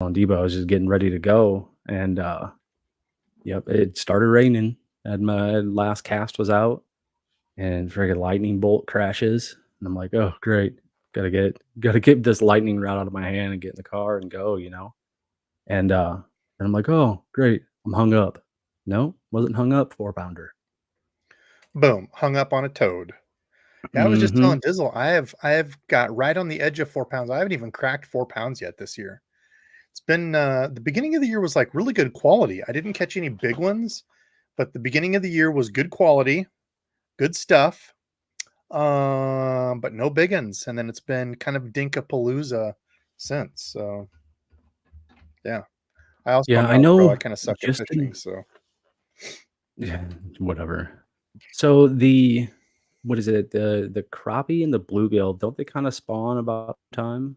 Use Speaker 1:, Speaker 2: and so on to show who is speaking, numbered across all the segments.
Speaker 1: on DEBO'S, I was just getting ready to go, and, yep, it started raining, and my last cast was out, and friggin' lightning bolt crashes, and I'm like, "Oh, great. Gotta get this lightning rod out of my hand and get in the car and go," you know? And I'm like, "Oh, great. I'm hung up." No, wasn't hung up, 4-pounder.
Speaker 2: Boom, hung up on a toad. Yeah, I was just
Speaker 1: Mhm.
Speaker 2: telling Dizzle, I have got right on the edge of 4 pounds. I haven't even cracked 4 pounds yet this year. It's been the beginning of the year was like really good quality. I didn't catch any big ones, but the beginning of the year was good quality, good stuff. But no big ones. And then it's been kind of dinkapalooza since. So yeah. I also
Speaker 1: Yeah,
Speaker 2: am
Speaker 1: I
Speaker 2: not a pro. I
Speaker 1: know
Speaker 2: kind of suck at
Speaker 1: just
Speaker 2: fishing.
Speaker 1: in
Speaker 2: So
Speaker 1: yeah, whatever. So the what is it? The crappie and the bluegill, don't they kinda spawn about time?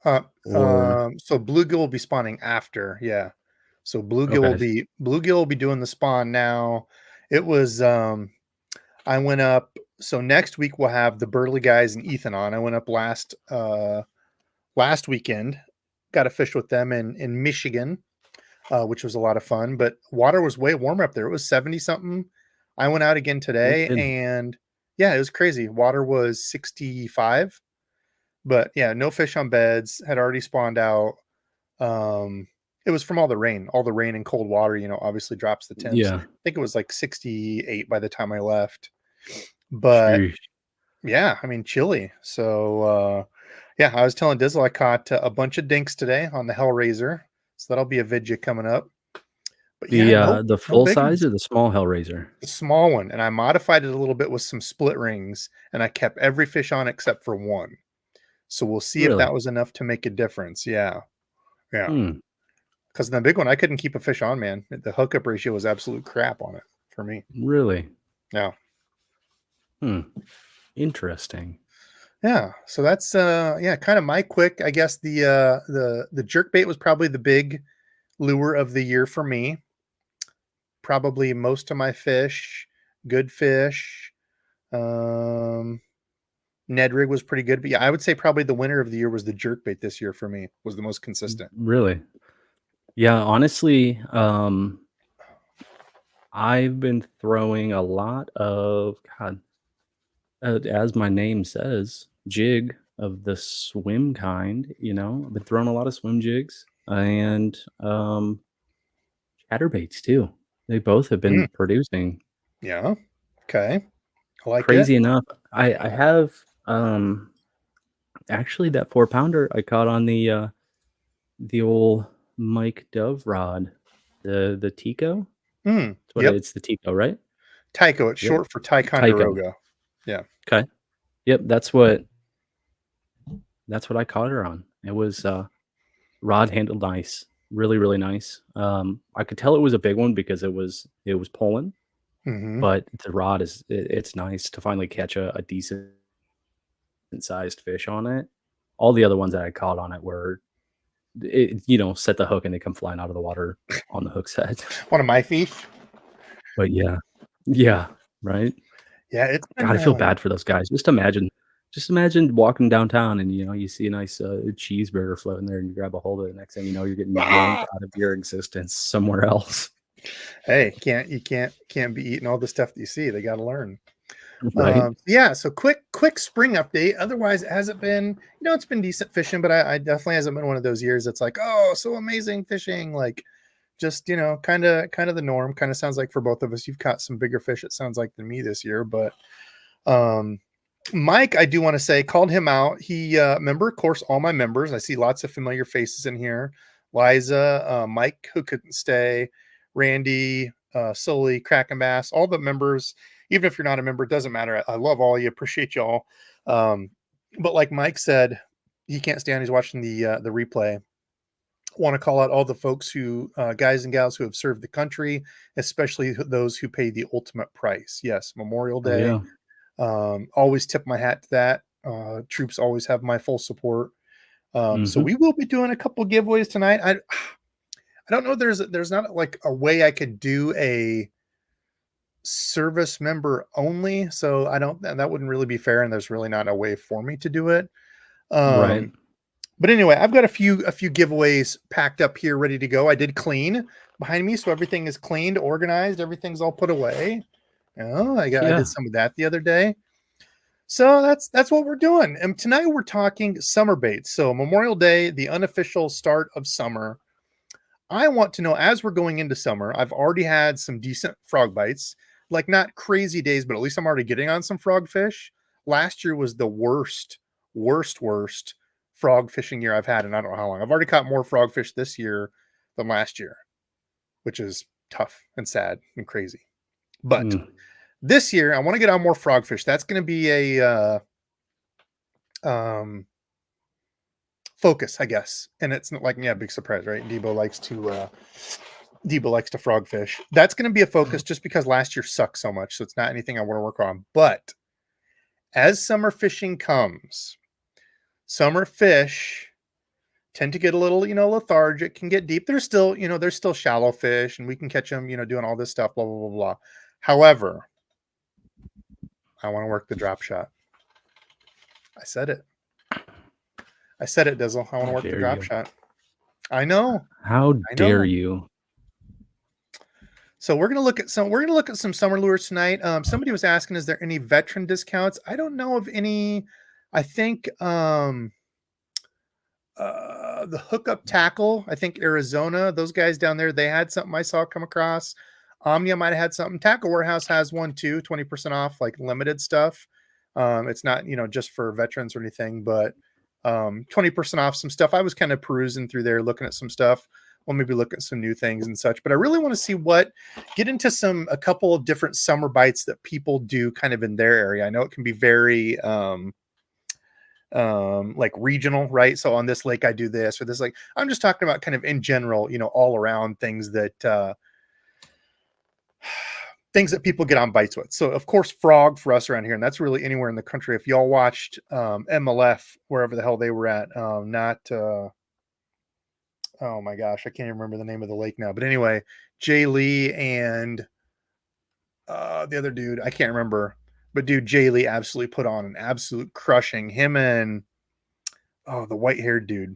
Speaker 2: uh
Speaker 1: Or
Speaker 2: so bluegill will be spawning after, yeah. So
Speaker 1: okay.
Speaker 2: bluegill will be doing the spawn now. It was I went up so next week we'll have the Burley guys and Ethan on. I went up last weekend. Got to fish with them in Michigan, which was a lot of fun. But water was way warmer up there. It was 70 something. I went out again
Speaker 1: No
Speaker 2: today,
Speaker 1: kidding.
Speaker 2: and yeah, it was crazy. Water was 65, but yeah, no fish on beds. Had already spawned out. Um, it was from all the rain and cold water. Obviously drops the temps.
Speaker 1: Yeah.
Speaker 2: I think it was like 68 by the time I left. But
Speaker 1: Sheesh.
Speaker 2: yeah, I mean chilly. So yeah, I was telling Dizzle I caught a bunch of dinks today on the Hellraiser, so that'll be a vidya coming up. But yeah,
Speaker 1: The
Speaker 2: no
Speaker 1: full
Speaker 2: big
Speaker 1: size
Speaker 2: ones.
Speaker 1: or the small Hellraiser?
Speaker 2: The small one, and I modified it a little bit with some split rings, and I kept every fish on except for one. So we'll see if that
Speaker 1: Really?
Speaker 2: was enough to make a difference. Yeah, yeah.
Speaker 1: Hmm,
Speaker 2: Because the big one, I couldn't keep a fish on, man. The hookup ratio was absolute crap on it for me.
Speaker 1: really?
Speaker 2: Yeah.
Speaker 1: Hmm, interesting.
Speaker 2: Yeah, so that's yeah, kind of my quick. I guess the jerkbait was probably the big lure of the year for me. Probably most of my fish, good fish. Um Ned rig was pretty good, but yeah, I would say probably the winner of the year was the jerkbait this year for me. Was the most consistent.
Speaker 1: Really? Yeah, honestly, I've been throwing a lot of God, as my name says, jig of the swim kind, you know? I've been throwing a lot of swim jigs and, chatterbaits too. They both have
Speaker 2: Mm,
Speaker 1: been producing.
Speaker 2: yeah. Okay. I like it.
Speaker 1: Crazy enough, I have, actually that 4-pounder I caught on the old Mike Dove rod, the Tico?
Speaker 2: Mm,
Speaker 1: It's what
Speaker 2: yep.
Speaker 1: it's the Tico, right?
Speaker 2: Tycho. It's
Speaker 1: Yep,
Speaker 2: short for
Speaker 1: Tyco.
Speaker 2: Ticonderoga. Yeah.
Speaker 1: Okay. Yep, that's what I caught her on. It was, rod handled nice, really, really nice. I could tell it was a big one because it was pulling,
Speaker 2: Hmm.
Speaker 1: but the rod it's nice to finally catch a decent sized fish on it. All the other ones that I caught on it were set the hook and they come flying out of the water on the hook set.
Speaker 2: One of my fish.
Speaker 1: But yeah. Yeah, right?
Speaker 2: Yeah, it's
Speaker 1: God,
Speaker 2: been
Speaker 1: I feel bad for those guys. Just imagine walking downtown and, you see a nice, cheeseburger floating there and you grab a hold of it. Next thing you know, you're getting yanked out of your existence somewhere else.
Speaker 2: hey, can't be eating all the stuff that you see. They got to learn.
Speaker 1: Right?
Speaker 2: Yeah, so quick spring update. Otherwise, it hasn't been, it's been decent fishing, but I definitely hasn't been one of those years that's like, oh, so amazing fishing. Like just, kind of the norm. Kind of sounds like for both of us, you've caught some bigger fish, it sounds like, than me this year. But um Mike, I do want to say, called him out. He member, of course, all my members. I see lots of familiar faces in here. Liza, Mike, who couldn't stay, Randy, Sully, Kraken Bass, all the members. Even if you're not a member, it doesn't matter. I love all you. Appreciate y'all. But like Mike said, he can't stand. He's watching the replay. Want to call out all the folks who, guys and gals who have served the country, especially those who pay the ultimate price. Yes, Memorial
Speaker 1: Oh,
Speaker 2: Day.
Speaker 1: yeah.
Speaker 2: Always tip my hat to that. Troops always have my full support. So
Speaker 1: Mhm.
Speaker 2: we will be doing a couple giveaways tonight. I don't know. There's not like a way I could do a service member only. So I don't. That wouldn't really be fair, and there's really not a way for me to do it.
Speaker 1: Right.
Speaker 2: Um, But anyway, I've got a few giveaways packed up here, ready to go. I did clean behind me, so everything is cleaned, organized, everything's all put away. Oh, I
Speaker 1: Yeah.
Speaker 2: did some of that the other day. So that's what we're doing. And tonight we're talking summer baits. So Memorial Day, the unofficial start of summer. I want to know, as we're going into summer, I've already had some decent frog bites, like not crazy days, but at least I'm already getting on some frogfish. Last year was the worst frog fishing year I've had, and I don't know how long. I've already caught more frogfish this year than last year, which is tough and sad and crazy. But this year, I want to get on more frogfish. That's going to be a focus, I guess. And it's not like, yeah, big surprise, right? Debo likes to frogfish. That's going to be a focus just because last year sucked so much. So it's not anything I want to work on. But as summer fishing comes, summer fish tend to get a little, lethargic, can get deep. There's still shallow fish and we can catch them, doing all this stuff, blah, blah, blah, blah. However, I want to work the drop shot. I said it, Dizzle. I want to work the drop shot. I know.
Speaker 1: How dare you?
Speaker 2: So we're gonna look at some summer lures tonight. Somebody was asking, is there any veteran discounts? I don't know of any. I think the Hookup Tackle, I think Arizona, those guys down there, they had something I saw come across. Omnia might have had something. Tackle Warehouse has one too, 20% off, like limited stuff. It's not, just for veterans or anything, but 20% off some stuff. I was kind of perusing through there, looking at some stuff. We'll maybe look at some new things and such, but I really want to see get into a couple of different summer bites that people do kind of in their area. I know it can be very, like regional, right? So on this lake, I do this or this, like, I'm just talking about kind of in general, all around things that, things that people get on bites with. So of course, frog for us around here, and that's really anywhere in the country. If y'all watched MLF, wherever the hell they were at, oh my gosh, I can't even remember the name of the lake now. But anyway, Jay Lee and the other dude, I can't remember. But dude, Jay Lee absolutely put on an absolute crushing. Him and the white-haired dude.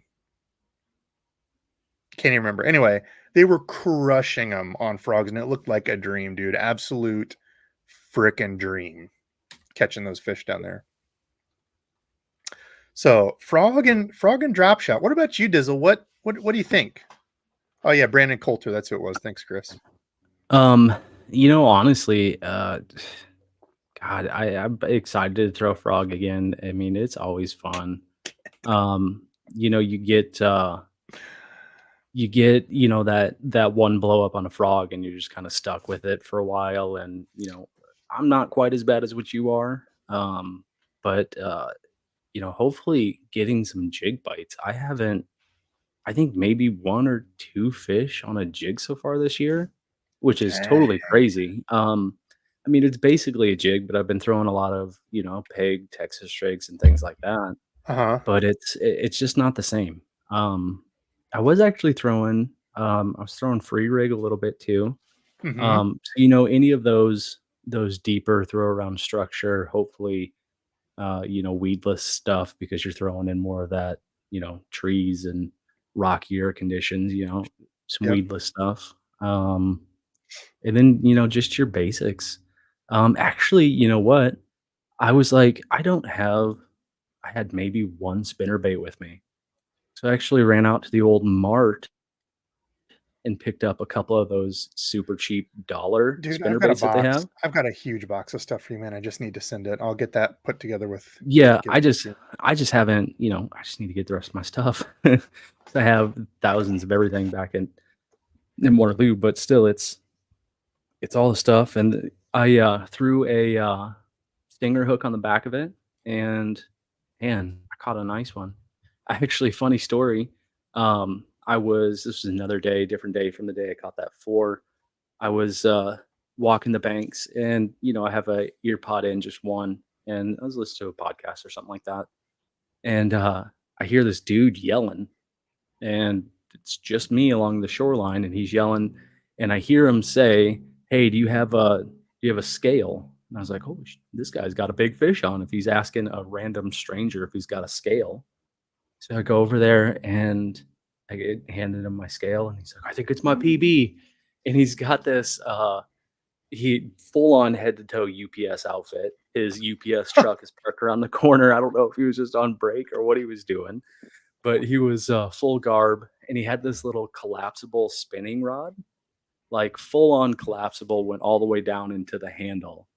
Speaker 2: Can't even remember. Anyway, they were crushing them on frogs, and it looked like a dream, dude. Absolute freaking dream catching those fish down there. So frog and drop shot. What about you, Dizzle? What do you think? Oh yeah, Brandon Coulter. That's who it was. Thanks, Chris.
Speaker 1: Honestly, God, I'm excited to throw frog again. I mean, it's always fun. You get that one blow up on a frog and you're just kind of stuck with it for a while. And, I'm not quite as bad as what you are. But hopefully getting some jig bites. I think maybe one or two fish on a jig so far this year, which is totally crazy. I mean, it's basically a jig, but I've been throwing a lot of, peg, Texas rigs and things like that. But it's just not the same. I was actually throwing free rig a little bit too. So, any of those deeper throw around structure, hopefully, weedless stuff because you're throwing in more of that, trees and rockier conditions, some weedless stuff. And then, just your basics. Actually, you know what? I was like, I had maybe one spinner bait with me. So I actually ran out to the old mart and picked up a couple of those super cheap dollar spinner baits that they have.
Speaker 2: I've got a huge box of stuff for you, man. I just need to send it. I'll get that put together with.
Speaker 1: Yeah, I just haven't, I just need to get the rest of my stuff. I have thousands of everything back in Waterloo, but still it's all the stuff. And I threw a stinger hook on the back of it, and man, I caught a nice one. Actually, funny story. This was another day, different day from the day I caught that 4. I was walking the banks, and I have a ear pod in, just one, and I was listening to a podcast or something like that. And I hear this dude yelling, and it's just me along the shoreline, and he's yelling, and I hear him say, "Hey, do you have a scale?" And I was like, "Oh, this guy's got a big fish on if he's asking a random stranger if he's got a scale." So I go over there and handed him my scale, and he's like, "I think it's my PB." And he's got this he full on head to toe UPS outfit. His UPS truck is parked around the corner. I don't know if he was just on break or what he was doing, but he was full garb, and he had this little collapsible spinning rod, like full on collapsible, went all the way down into the handle.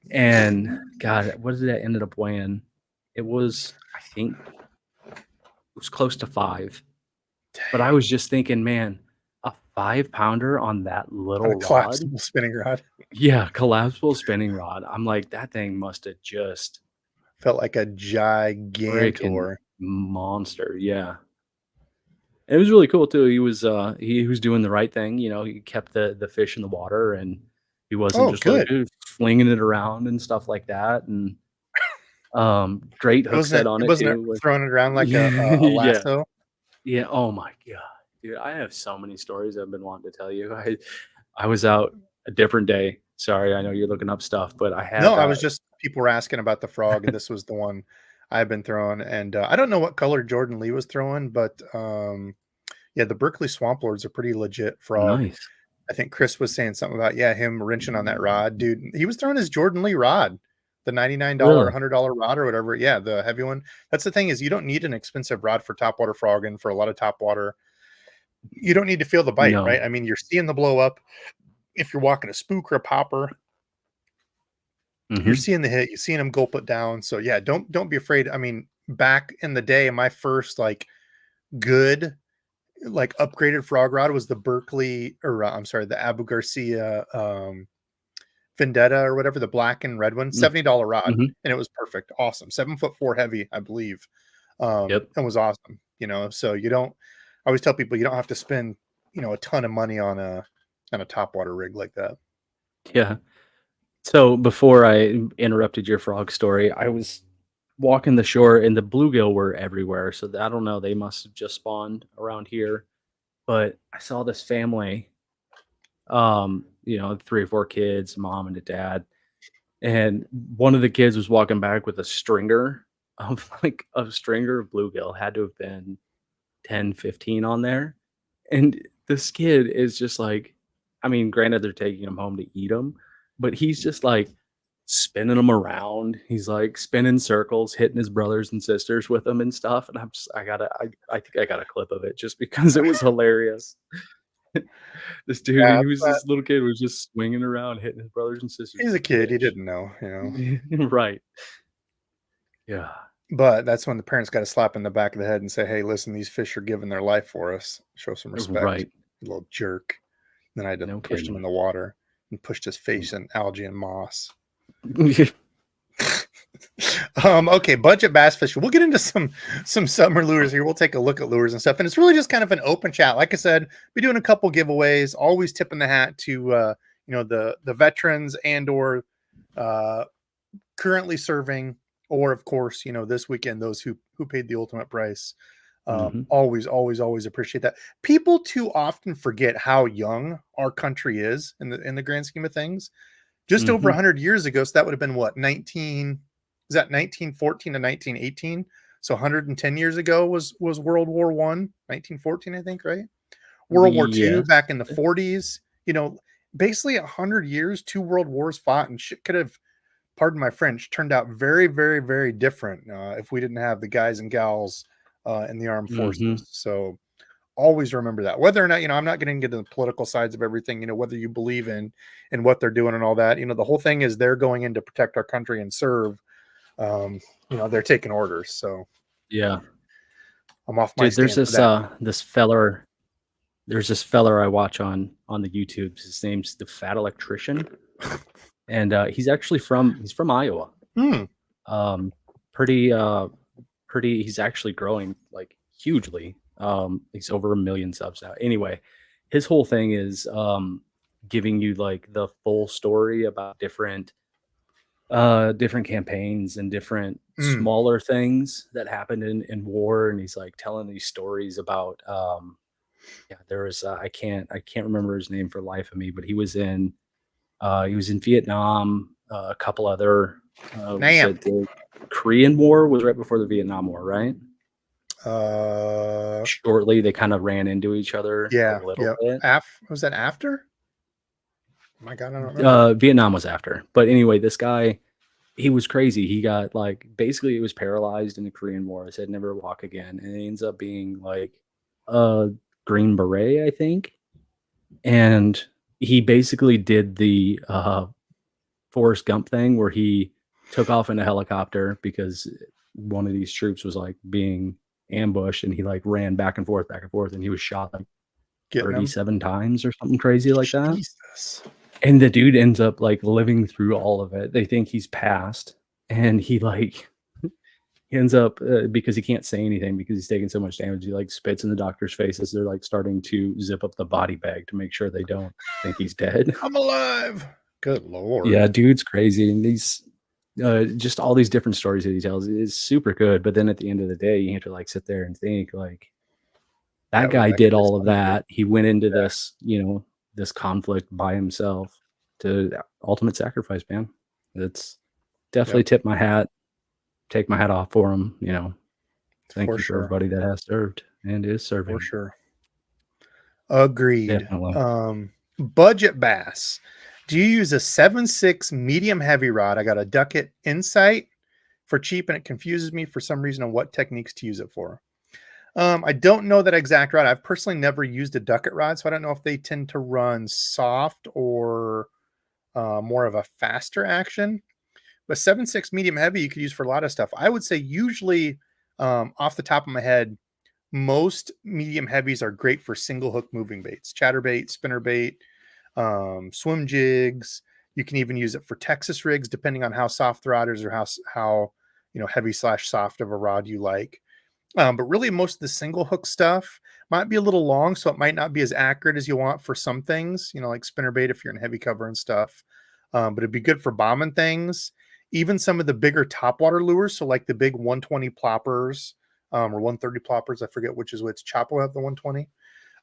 Speaker 1: And God, what did that ended up weighing? It was, I think, it was close to 5. But I
Speaker 2: Dang.
Speaker 1: was just thinking, man, a 5 pounder on that
Speaker 2: On a
Speaker 1: little rod.
Speaker 2: collapsible spinning rod.
Speaker 1: Yeah, collapsible spinning rod. I'm like, that thing must have just
Speaker 2: Felt like a
Speaker 1: freaking
Speaker 2: gigantor.
Speaker 1: monster. Yeah. It was really cool too. He was doing the right thing. He kept the fish in the water, and he wasn't
Speaker 2: Oh,
Speaker 1: just like
Speaker 2: good.
Speaker 1: flinging it around and stuff like that. And great
Speaker 2: It
Speaker 1: hook
Speaker 2: wasn't
Speaker 1: set
Speaker 2: it
Speaker 1: on
Speaker 2: it
Speaker 1: it
Speaker 2: wasn't
Speaker 1: too. With
Speaker 2: throwing it around like a
Speaker 1: yeah,
Speaker 2: a
Speaker 1: yeah,
Speaker 2: lasso?
Speaker 1: yeah. Oh my god, dude! I have so many stories I've been wanting to tell you. I was out a different day. Sorry, I know you're looking up stuff, but I
Speaker 2: No,
Speaker 1: had
Speaker 2: I was just people were asking about the frog, and this was the one I've been throwing, and, I don't know what color Jordan Lee was throwing, but, yeah, the Berkeley Swamp Lord's a pretty legit frog.
Speaker 1: nice.
Speaker 2: I think Chris was saying something about, yeah, him wrenching on that rod. Dude, he was throwing his Jordan Lee rod, the $99,
Speaker 1: Really?
Speaker 2: $100 rod or whatever. Yeah, the heavy one. That's the thing is you don't need an expensive rod for topwater frogging for a lot of topwater. You don't need to feel the bite,
Speaker 1: No.
Speaker 2: right? I mean, you're seeing the blow up. If you're walking a spook or a popper, you're
Speaker 1: Hmm.
Speaker 2: seeing the hit, you're seeing them gulp it down. So yeah, don't be afraid. I mean, back in the day, my first like good like upgraded frog rod was the Berkeley or I'm sorry, the Abu Garcia Vendetta or whatever, the black and red one, $70 rod,
Speaker 1: Hmm.
Speaker 2: and it was perfect. Awesome. 7'4" heavy, I believe.
Speaker 1: Yep.
Speaker 2: It was awesome, so you don't I always tell people you don't have to spend, a ton of money on a topwater rig like that.
Speaker 1: Yeah. So before I interrupted your frog story, I was walking the shore and the bluegill were everywhere. So I don't know, they must have just spawned around here. But I saw this family, 3 or 4 kids, mom and a dad. And one of the kids was walking back with a stringer of like a stringer of bluegill, had to have been 10, 15 on there. And this kid is just like, I mean, granted, they're taking him home to eat them, but he's just like spinning them around. He's like spinning circles, hitting his brothers and sisters with them and stuff. And I think I got a clip of it just because it was hilarious. This dude,
Speaker 2: Yeah,
Speaker 1: this little kid was just swinging around, hitting his brothers and sisters
Speaker 2: he's a
Speaker 1: with
Speaker 2: kid, he
Speaker 1: fish.
Speaker 2: didn't know,
Speaker 1: Right. Yeah.
Speaker 2: but that's when the parents got a slap in the back of the head and say, "Hey, listen, these fish are giving their life for us. Show some respect,
Speaker 1: Right.
Speaker 2: you little jerk." Then I had to
Speaker 1: No
Speaker 2: push him in
Speaker 1: kidding.
Speaker 2: the water and pushed his face in algae and moss. Okay, budget bass fishing. We'll get into some summer lures here. We'll take a look at lures and stuff, and it's really just kind of an open chat. Like I said, be doing a couple giveaways. Always tipping the hat to the veterans and or uh, currently serving, or of course this weekend those who paid the ultimate price.
Speaker 1: Mhm.
Speaker 2: Always appreciate that. People too often forget how young our country is in the grand scheme of things. Just over
Speaker 1: Mhm.
Speaker 2: 100 years ago, so that would have been what, 19, is that 1914 to 1918? So 110 years ago was World War One, 1914, I think, right? World War Two
Speaker 1: Yes.
Speaker 2: back in the 40s. Basically 100 years, 2 world wars fought, and shit could have, pardon my French, turned out very, very, very different if we didn't have the guys and gals in the armed
Speaker 1: Mhm.
Speaker 2: forces. So always remember that. Whether or not, I'm not getting into the political sides of everything, whether you believe in what they're doing and all that. The whole thing is they're going in to protect our country and serve. Um, they're taking orders. So
Speaker 1: Yeah.
Speaker 2: I'm off my
Speaker 1: Dude,
Speaker 2: stand for that.
Speaker 1: there's this feller I watch on the YouTubes. His name's the Fat Electrician, and he's from Iowa.
Speaker 2: Hmm.
Speaker 1: Um, pretty pretty. He's actually growing like hugely. He's over 1 million subs now. Anyway, his whole thing is giving you like the full story about different campaigns and different
Speaker 2: Mm.
Speaker 1: smaller things that happened in war, and he's like telling these stories about yeah, there was I can't remember his name for the life of me, but he was in Vietnam, a couple other was
Speaker 2: Damn.
Speaker 1: it the Korean War was right before the Vietnam War, right? shortly. They kind of ran into each other a
Speaker 2: Yeah,
Speaker 1: little
Speaker 2: yeah.
Speaker 1: bit.
Speaker 2: Was that after? Oh my God, I don't remember.
Speaker 1: Vietnam was after. But anyway, this guy, he was crazy. He got like basically he was paralyzed in the Korean War. Said never walk again, and he ends up being like a Green Beret, I think. And he basically did the Forrest Gump thing where he took off in a helicopter because one of these troops was like being ambushed, and he like ran back and forth, and he was shot like
Speaker 2: Getting them.
Speaker 1: 37 times or something crazy like that.
Speaker 2: Jesus.
Speaker 1: And the dude ends up like living through all of it. They think he's passed, and he like he ends up because he can't say anything because he's taking so much damage. He like spits in the doctor's face as they're like starting to zip up the body bag to make sure they don't think he's dead.
Speaker 2: I'm alive. Good Lord.
Speaker 1: Yeah, dude's crazy, and these just all these different stories that he tells is super good. But then at the end of the day, you have to like sit there and think like that guy did all of that. He went into this, this conflict by himself to ultimate sacrifice, man. It's definitely take my hat off for him. Thank you for everybody that has served and is serving.
Speaker 2: For sure. Agreed.
Speaker 1: Definitely.
Speaker 2: Budget bass. Do you use a 7.6 medium heavy rod? I got a Ducket Insight for cheap, and it confuses me for some reason on what techniques to use it for. I don't know that exact rod. I've personally never used a Ducket rod, so I don't know if they tend to run soft or more of a faster action. But 7.6 medium heavy you could use for a lot of stuff. I would say usually, off the top of my head, most medium heavies are great for single hook moving baits, chatterbait, spinnerbait, swim jigs. You can even use it for Texas rigs, depending on how soft the rod is or how heavy / soft of a rod you like. But really, most of the single hook stuff might be a little long, so it might not be as accurate as you want for some things, like spinnerbait if you're in heavy cover and stuff. But it'd be good for bombing things. Even some of the bigger topwater lures, so like the big 120 ploppers or 130 ploppers, I forget which is which. Chop will have the 120.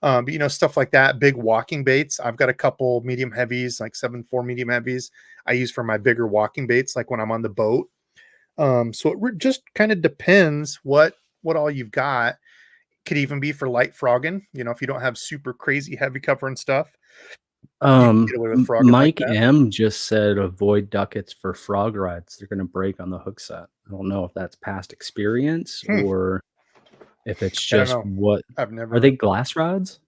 Speaker 2: But stuff like that, big walking baits. I've got a couple medium heavies, like 7.4 medium heavies I use for my bigger walking baits, like when I'm on the boat. So it just kind of depends what all you've got. Could even be for light frogging, if you don't have super crazy heavy cover and stuff. You can get away with frogging like
Speaker 1: Mike
Speaker 2: that.
Speaker 1: M just said avoid duckets for frog rods. They're going to break on the hook set. I don't know if that's past experience or if it's just what
Speaker 2: I've never.
Speaker 1: Are they glass rods?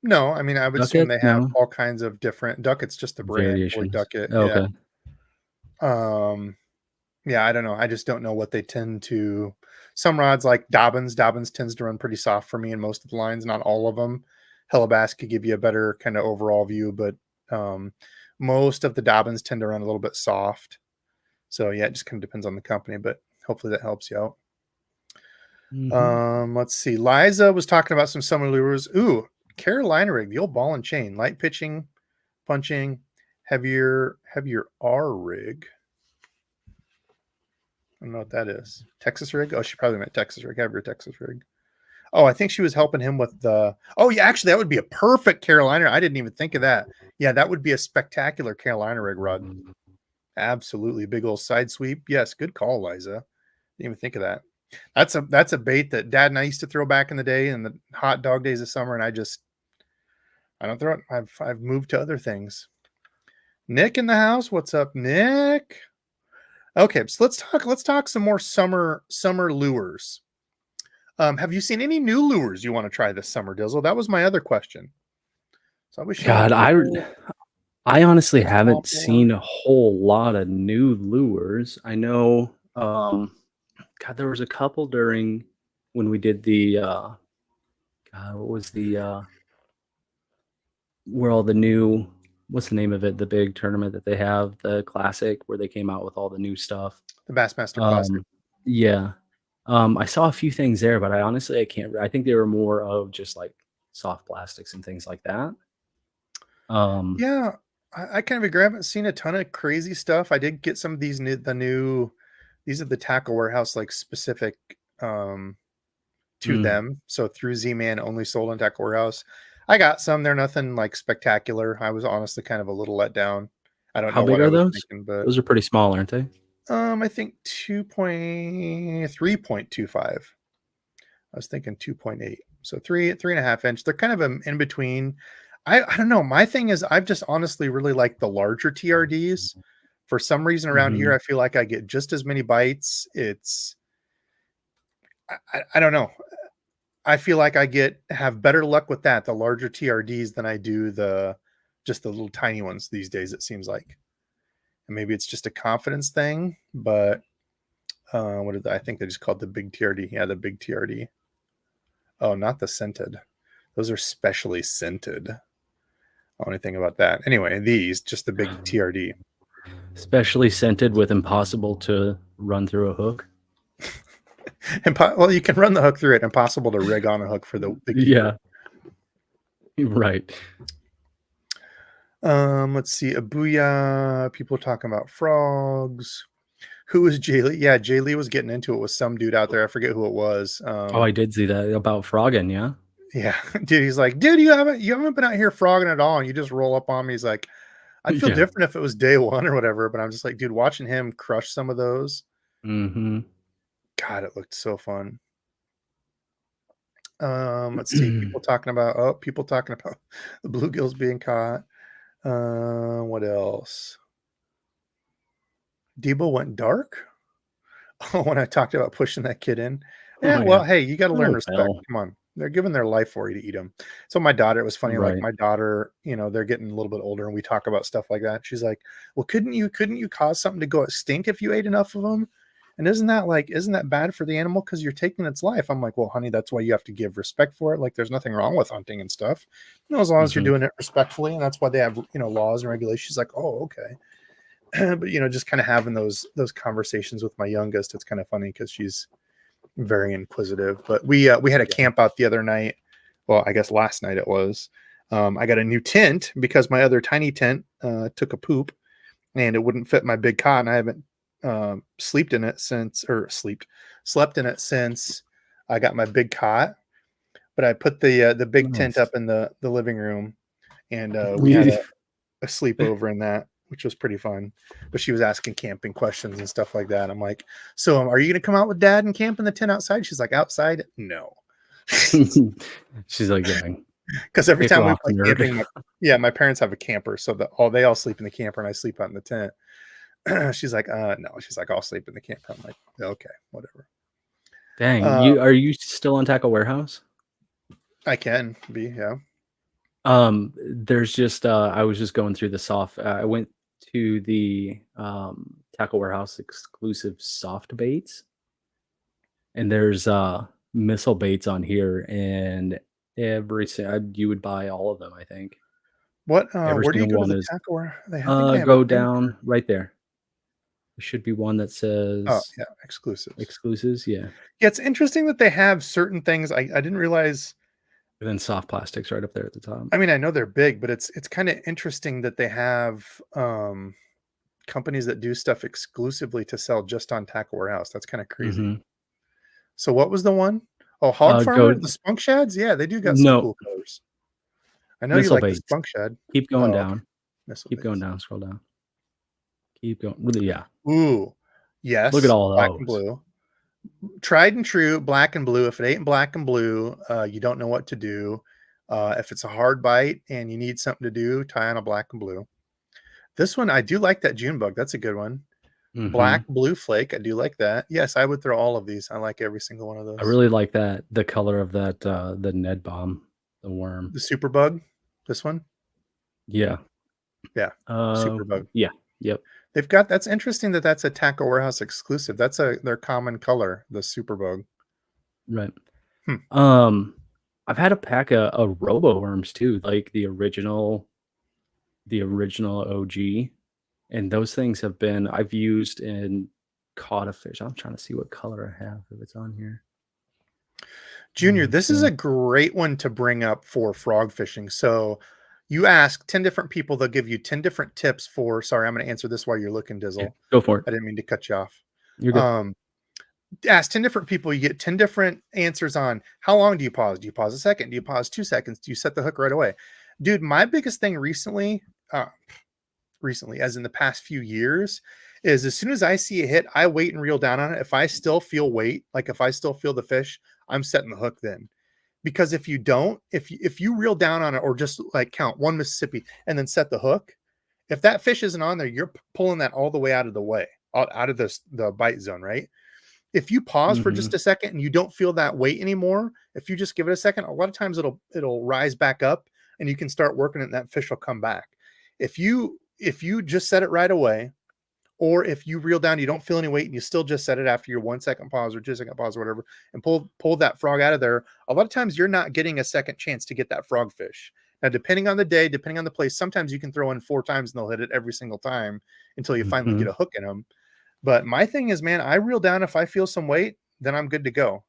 Speaker 2: No, I mean I would assume they have all kinds of different Ducket's just the brand or Ducket.
Speaker 1: Okay.
Speaker 2: Yeah, I don't know. I just don't know what they tend to. Some rods like Dobbins tends to run pretty soft for me in most of the lines, not all of them. Hellabass could give you a better kind of overall view, but most of the Dobbins tend to run a little bit soft. So yeah, it just kind of depends on the company, but hopefully that helps you out.
Speaker 1: Mm-hmm.
Speaker 2: Let's see. Liza was talking about some summer lures. Ooh, Carolina rig, the old ball and chain, light pitching, punching, heavier R rig. I don't know what that is. Texas rig? Oh, she probably meant Texas rig. Heavier Texas rig. Oh, I think she was helping him with the. Oh, yeah, actually, that would be a perfect Carolina. I didn't even think of that. Yeah, that would be a spectacular Carolina rig rod. Absolutely, big old side sweep. Yes, good call, Liza. Didn't even think of that. That's a bait that Dad and I used to throw back in the day in the hot dog days of summer, and I don't throw it. I've moved to other things. Nick in the house. What's up, Nick? Okay, so let's talk some more summer lures. Have you seen any new lures you want to try this summer, Dizzle? That was my other question. So I wish.
Speaker 1: God, I honestly haven't seen a whole lot of new lures. I know, God, there was a couple during when we did the, what was the, where all the new, what's the name of it? The big tournament that they have, the classic, where they came out with all the new stuff.
Speaker 2: The Bassmaster Classic.
Speaker 1: Yeah. I saw a few things there, but I can't. I think they were more of just like soft plastics and things like that.
Speaker 2: Yeah, I kind of agree. I haven't seen a ton of crazy stuff. I did get some of these new. These are the Tackle Warehouse like specific to them. So through Z-Man, only sold on Tackle Warehouse. I got some. They're nothing like spectacular. I was honestly kind of a little let down. I don't know what I was thinking, but
Speaker 1: those are pretty small, aren't they?
Speaker 2: I think 3.25. I was thinking 2.8. So 3.5 inch. They're kind of in between. I don't know. My thing is I've just honestly really like the larger TRDs. For some reason around here,
Speaker 1: Mhm.
Speaker 2: I feel like I get just as many bites. I don't know. I feel like have better luck with that, the larger TRDs, than I do just the little tiny ones these days, it seems like. And maybe it's just a confidence thing, but I think they just called the big TRD. Yeah, the big TRD. Oh, not the scented. Those are specially scented. I don't know anything about that. Anyway, just the big TRD.
Speaker 1: Specially scented with impossible to run through a hook.
Speaker 2: Well, you can run the hook through it. Impossible to rig on a hook for the keeper.
Speaker 1: Yeah. Right.
Speaker 2: Let's see. Abuya. People talking about frogs. Who was Jay Lee? Yeah, Jay Lee was getting into it with some dude out there. I forget who it was.
Speaker 1: Oh, I did see that about frogging, yeah?
Speaker 2: Yeah, dude. He's like, dude, you haven't been out here frogging at all, and you just roll up on me. He's like, I'd feel
Speaker 1: Yeah.
Speaker 2: different if it was day one or whatever. But I'm just like, dude, watching him crush some of those.
Speaker 1: Mhm.
Speaker 2: God, it looked so fun. Let's see. People talking about the bluegills being caught. What else? Debo went dark. Oh, when I talked about pushing that kid in. Yeah,
Speaker 1: Oh,
Speaker 2: well,
Speaker 1: yeah.
Speaker 2: hey, you got to learn
Speaker 1: Oh,
Speaker 2: respect.
Speaker 1: well.
Speaker 2: Come on. They're giving their life for you to eat them. So my daughter, it was funny. Like
Speaker 1: Right.
Speaker 2: my daughter, they're getting a little bit older, and we talk about stuff like that. She's like, "Well, couldn't you cause something to go extinct if you ate enough of them? And isn't that bad for the animal because you're taking its life?" I'm like, "Well, honey, that's why you have to give respect for it. Like, there's nothing wrong with hunting and stuff, as long as you're
Speaker 1: Mhm.
Speaker 2: doing it respectfully, and that's why they have laws and regulations." She's like, "Oh, okay." But just kind of having those conversations with my youngest, it's kind of funny because she's very inquisitive. But we had a
Speaker 1: Yeah.
Speaker 2: camp out the other night. Well, I guess last night it was. I got a new tent because my other tiny tent took a poop and it wouldn't fit my big cot, and I haven't slept in it since I got my big cot. But I put the big tent
Speaker 1: Nice.
Speaker 2: up in the living room, and we had a sleepover in that, which was pretty fun. But she was asking camping questions and stuff like that. I'm like, "So, are you going to come out with dad and camp in the tent outside?" She's like, "Outside? No."
Speaker 1: She's like, yeah,
Speaker 2: Because every
Speaker 1: kick
Speaker 2: time we
Speaker 1: rocks,
Speaker 2: went
Speaker 1: nerd.
Speaker 2: camping, my parents have a camper, so they all sleep in the camper and I sleep out in the tent. She's like, no. She's like, "I'll sleep in the camper." I'm like, "Okay, whatever."
Speaker 1: Dang,
Speaker 2: Uh,
Speaker 1: are you still on Tackle Warehouse?
Speaker 2: I can be, yeah.
Speaker 1: There's just, I was just going through the I went to the, Tackle Warehouse exclusive soft baits, and there's, missile baits on here, and you would buy all of them, I think. Every
Speaker 2: Where do you
Speaker 1: single
Speaker 2: go to
Speaker 1: one
Speaker 2: the
Speaker 1: is,
Speaker 2: tackle where I think they have a
Speaker 1: go
Speaker 2: thing
Speaker 1: down
Speaker 2: for.
Speaker 1: right there. There should be one that
Speaker 2: Oh,
Speaker 1: says
Speaker 2: yeah, exclusives.
Speaker 1: exclusives, yeah,
Speaker 2: Yeah, it's interesting that they have certain things. I didn't realize.
Speaker 1: and then soft plastics right up there at the top.
Speaker 2: I mean, I know they're big, but it's kind of interesting that they have companies that do stuff exclusively to sell just on Tackle Warehouse. That's kind of crazy.
Speaker 1: Mhm.
Speaker 2: So what was the one? Oh, Hog
Speaker 1: Go
Speaker 2: Farmer, the Spunk Shads. Yeah, they do got some
Speaker 1: No,
Speaker 2: cool colors. I know you
Speaker 1: missile
Speaker 2: like the
Speaker 1: baits.
Speaker 2: Spunk Shad.
Speaker 1: Keep going
Speaker 2: Oh, okay.
Speaker 1: down.
Speaker 2: Missile
Speaker 1: Keep going
Speaker 2: baits.
Speaker 1: down, scroll down. Keep going. Really, yeah.
Speaker 2: Ooh,
Speaker 1: Look at
Speaker 2: yes,
Speaker 1: all
Speaker 2: black and
Speaker 1: those.
Speaker 2: blue. Tried and true, black and blue. If it ain't black and blue, you don't know what to do. If it's a hard bite and you need something to do, tie on a black and blue. This one, I do like that June bug. That's a good one. Black,
Speaker 1: Mhm.
Speaker 2: blue flake. I do like that. Yes, I would throw all of these. I like every single one of
Speaker 1: I
Speaker 2: those.
Speaker 1: really like the color of that, the Ned bomb, the worm.
Speaker 2: The super bug. This one.
Speaker 1: Yeah.
Speaker 2: Yeah. Super bug.
Speaker 1: Yeah. Yep.
Speaker 2: That's interesting that's a Tackle Warehouse exclusive. That's their common color, the super bug.
Speaker 1: Right.
Speaker 2: Hmm.
Speaker 1: I've had a pack of robo worms too, like the original OG, and those things I've used and caught a fish. I'm trying to see what color I have if it's on here.
Speaker 2: Junior, this is
Speaker 1: So
Speaker 2: a great one to bring up for frog fishing. So you ask 10 different people, they'll give you 10 different tips for. Sorry, I'm going to answer this while you're looking,
Speaker 1: yeah,
Speaker 2: Dizzle.
Speaker 1: go for it.
Speaker 2: I didn't mean to cut you off.
Speaker 1: You're good.
Speaker 2: Um, Ask 10 different people, you get 10 different answers on how long do you pause? Do you pause a second? Do you pause 2 seconds? Do you set the hook right away? Dude, my biggest thing recently, as in the past few years, is as soon as I see a hit, I wait and reel down on it. If I still feel weight, like if I still feel the fish, I'm setting the hook then. Because if you don't, if you reel down on it or just like count one Mississippi and then set the hook, if that fish isn't on there, you're pulling that all the way out of the way, out of the bite zone, right? If you pause for just
Speaker 1: Mhm.
Speaker 2: a second and you don't feel that weight anymore, if you just give it a second, a lot of times it'll rise back up and you can start working it and that fish will come back. If you just set it right away, or if you reel down, you don't feel any weight, and you still just set it after your 1 second pause or 2 second pause or whatever, and pull that frog out of there. A lot of times you're not getting a second chance to get that frog fish. Now, depending on the day, depending on the place, sometimes you can throw in 4 times and they'll hit it every single time until you finally get
Speaker 1: Mhm.
Speaker 2: a hook in them. But my thing is, man, I reel down if I feel some weight, then I'm good to go.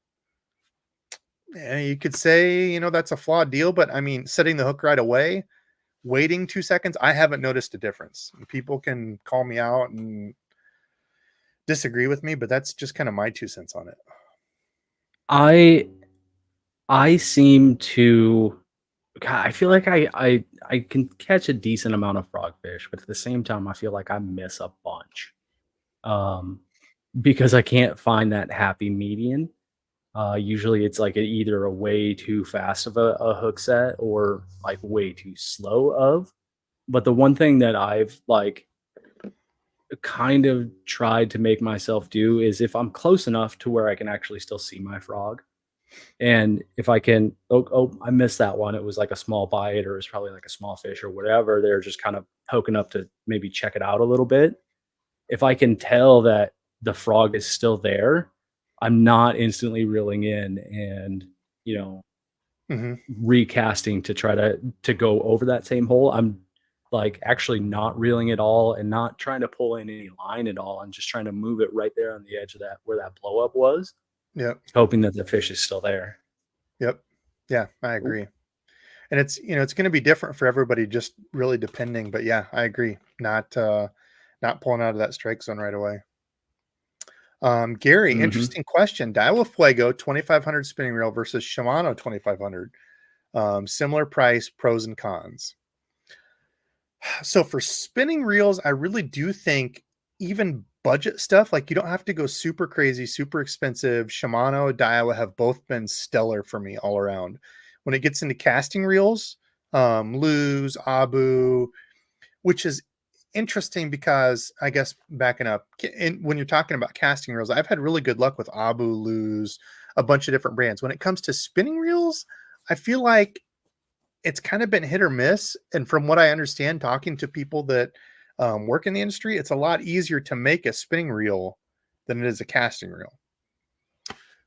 Speaker 2: And you could say, that's a flawed deal, but I mean, setting the hook right away, waiting 2 seconds, I haven't noticed a difference. People can call me out and disagree with me, but that's just kind of my 2 cents on it.
Speaker 1: I I seem to God, I feel like I can catch a decent amount of frogfish, but at the same time, I feel like I miss a bunch, um, because I can't find that happy median. Usually, it's like either a way too fast of a hook set or like way too slow of. But the one thing that I've like kind of tried to make myself do is if I'm close enough to where I can actually still see my frog, and if I can, I missed that one. It was like a small bite, or it's probably like a small fish or whatever. They're just kind of poking up to maybe check it out a little bit. If I can tell that the frog is still there, I'm not instantly reeling in and, you know,
Speaker 2: Hmm.
Speaker 1: recasting to try to go over that same hole. I'm like actually not reeling at all and not trying to pull in any line at all. I'm just trying to move it right there on the edge of that where that blow up was,
Speaker 2: Yep.
Speaker 1: hoping that the fish is still there.
Speaker 2: Yep. Yeah, I
Speaker 1: Oop.
Speaker 2: agree. And it's going to be different for everybody, just really depending. But yeah, I agree. Not pulling out of that strike zone right away. Gary,
Speaker 1: Mhm.
Speaker 2: interesting question. Daiwa Fuego 2500 spinning reel versus Shimano 2500. Similar price, pros and cons. So for spinning reels, I really do think even budget stuff, like you don't have to go super crazy, super expensive. Shimano, Daiwa have both been stellar for me all around. When it gets into casting reels, Luz, Abu, which is interesting because I guess backing up, when you're talking about casting reels, I've had really good luck with Abu, Luz, a bunch of different brands. When it comes to spinning reels, I feel like it's kind of been hit or miss. And from what I understand, talking to people that work in the industry, it's a lot easier to make a spinning reel than it is a casting reel.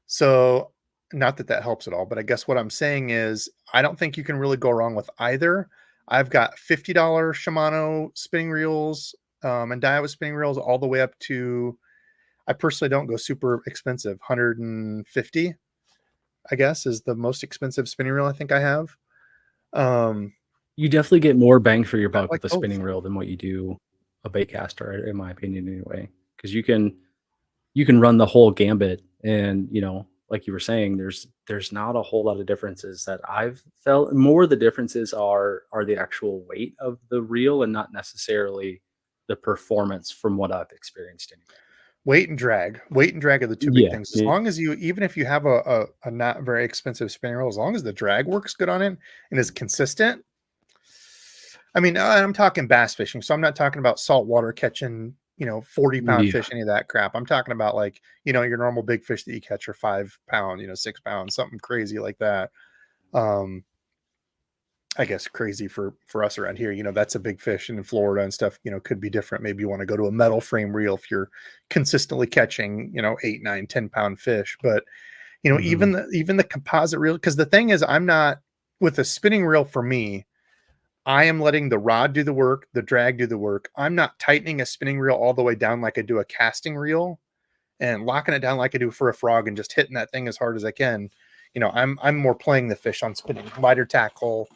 Speaker 2: So, not that that helps at all, but I guess what I'm saying is I don't think you can really go wrong with either. I've got $50 Shimano spinning reels and Daiwa spinning reels all the way up to, I personally don't go super expensive. 150, I guess, is the most expensive spinning reel I think I have. Um,
Speaker 1: You definitely get more bang for your
Speaker 2: I
Speaker 1: buck
Speaker 2: like
Speaker 1: with a
Speaker 2: both.
Speaker 1: spinning reel than what you do a bait caster, in my opinion, anyway. Because you can run the whole gambit, and like you were saying, there's not a whole lot of differences that I've felt. More the differences are the actual weight of the reel, and not necessarily the performance from what I've experienced anyway.
Speaker 2: Weight and drag are the two big
Speaker 1: Yeah,
Speaker 2: things. As
Speaker 1: yeah.
Speaker 2: long as you, even if you have a not very expensive spinning reel, as long as the drag works good on it and is consistent. I mean, I'm talking bass fishing, so I'm not talking about saltwater catching, 40-pound
Speaker 1: Yeah.
Speaker 2: fish, any of that crap. I'm talking about like, your normal big fish that you catch are 5 pound, 6 pounds, something crazy like that. Um, I guess crazy for us around here. That's a big fish, and in Florida and stuff, could be different. Maybe you want to go to a metal frame reel if you're consistently catching, 8, 9, 10 pound fish. But
Speaker 1: Mhm.
Speaker 2: even the composite reel, because the thing is, I'm not with a spinning reel for me. I am letting the rod do the work, the drag do the work. I'm not tightening a spinning reel all the way down like I do a casting reel and locking it down like I do for a frog and just hitting that thing as hard as I can. I'm more playing the fish on spinning, lighter tackle.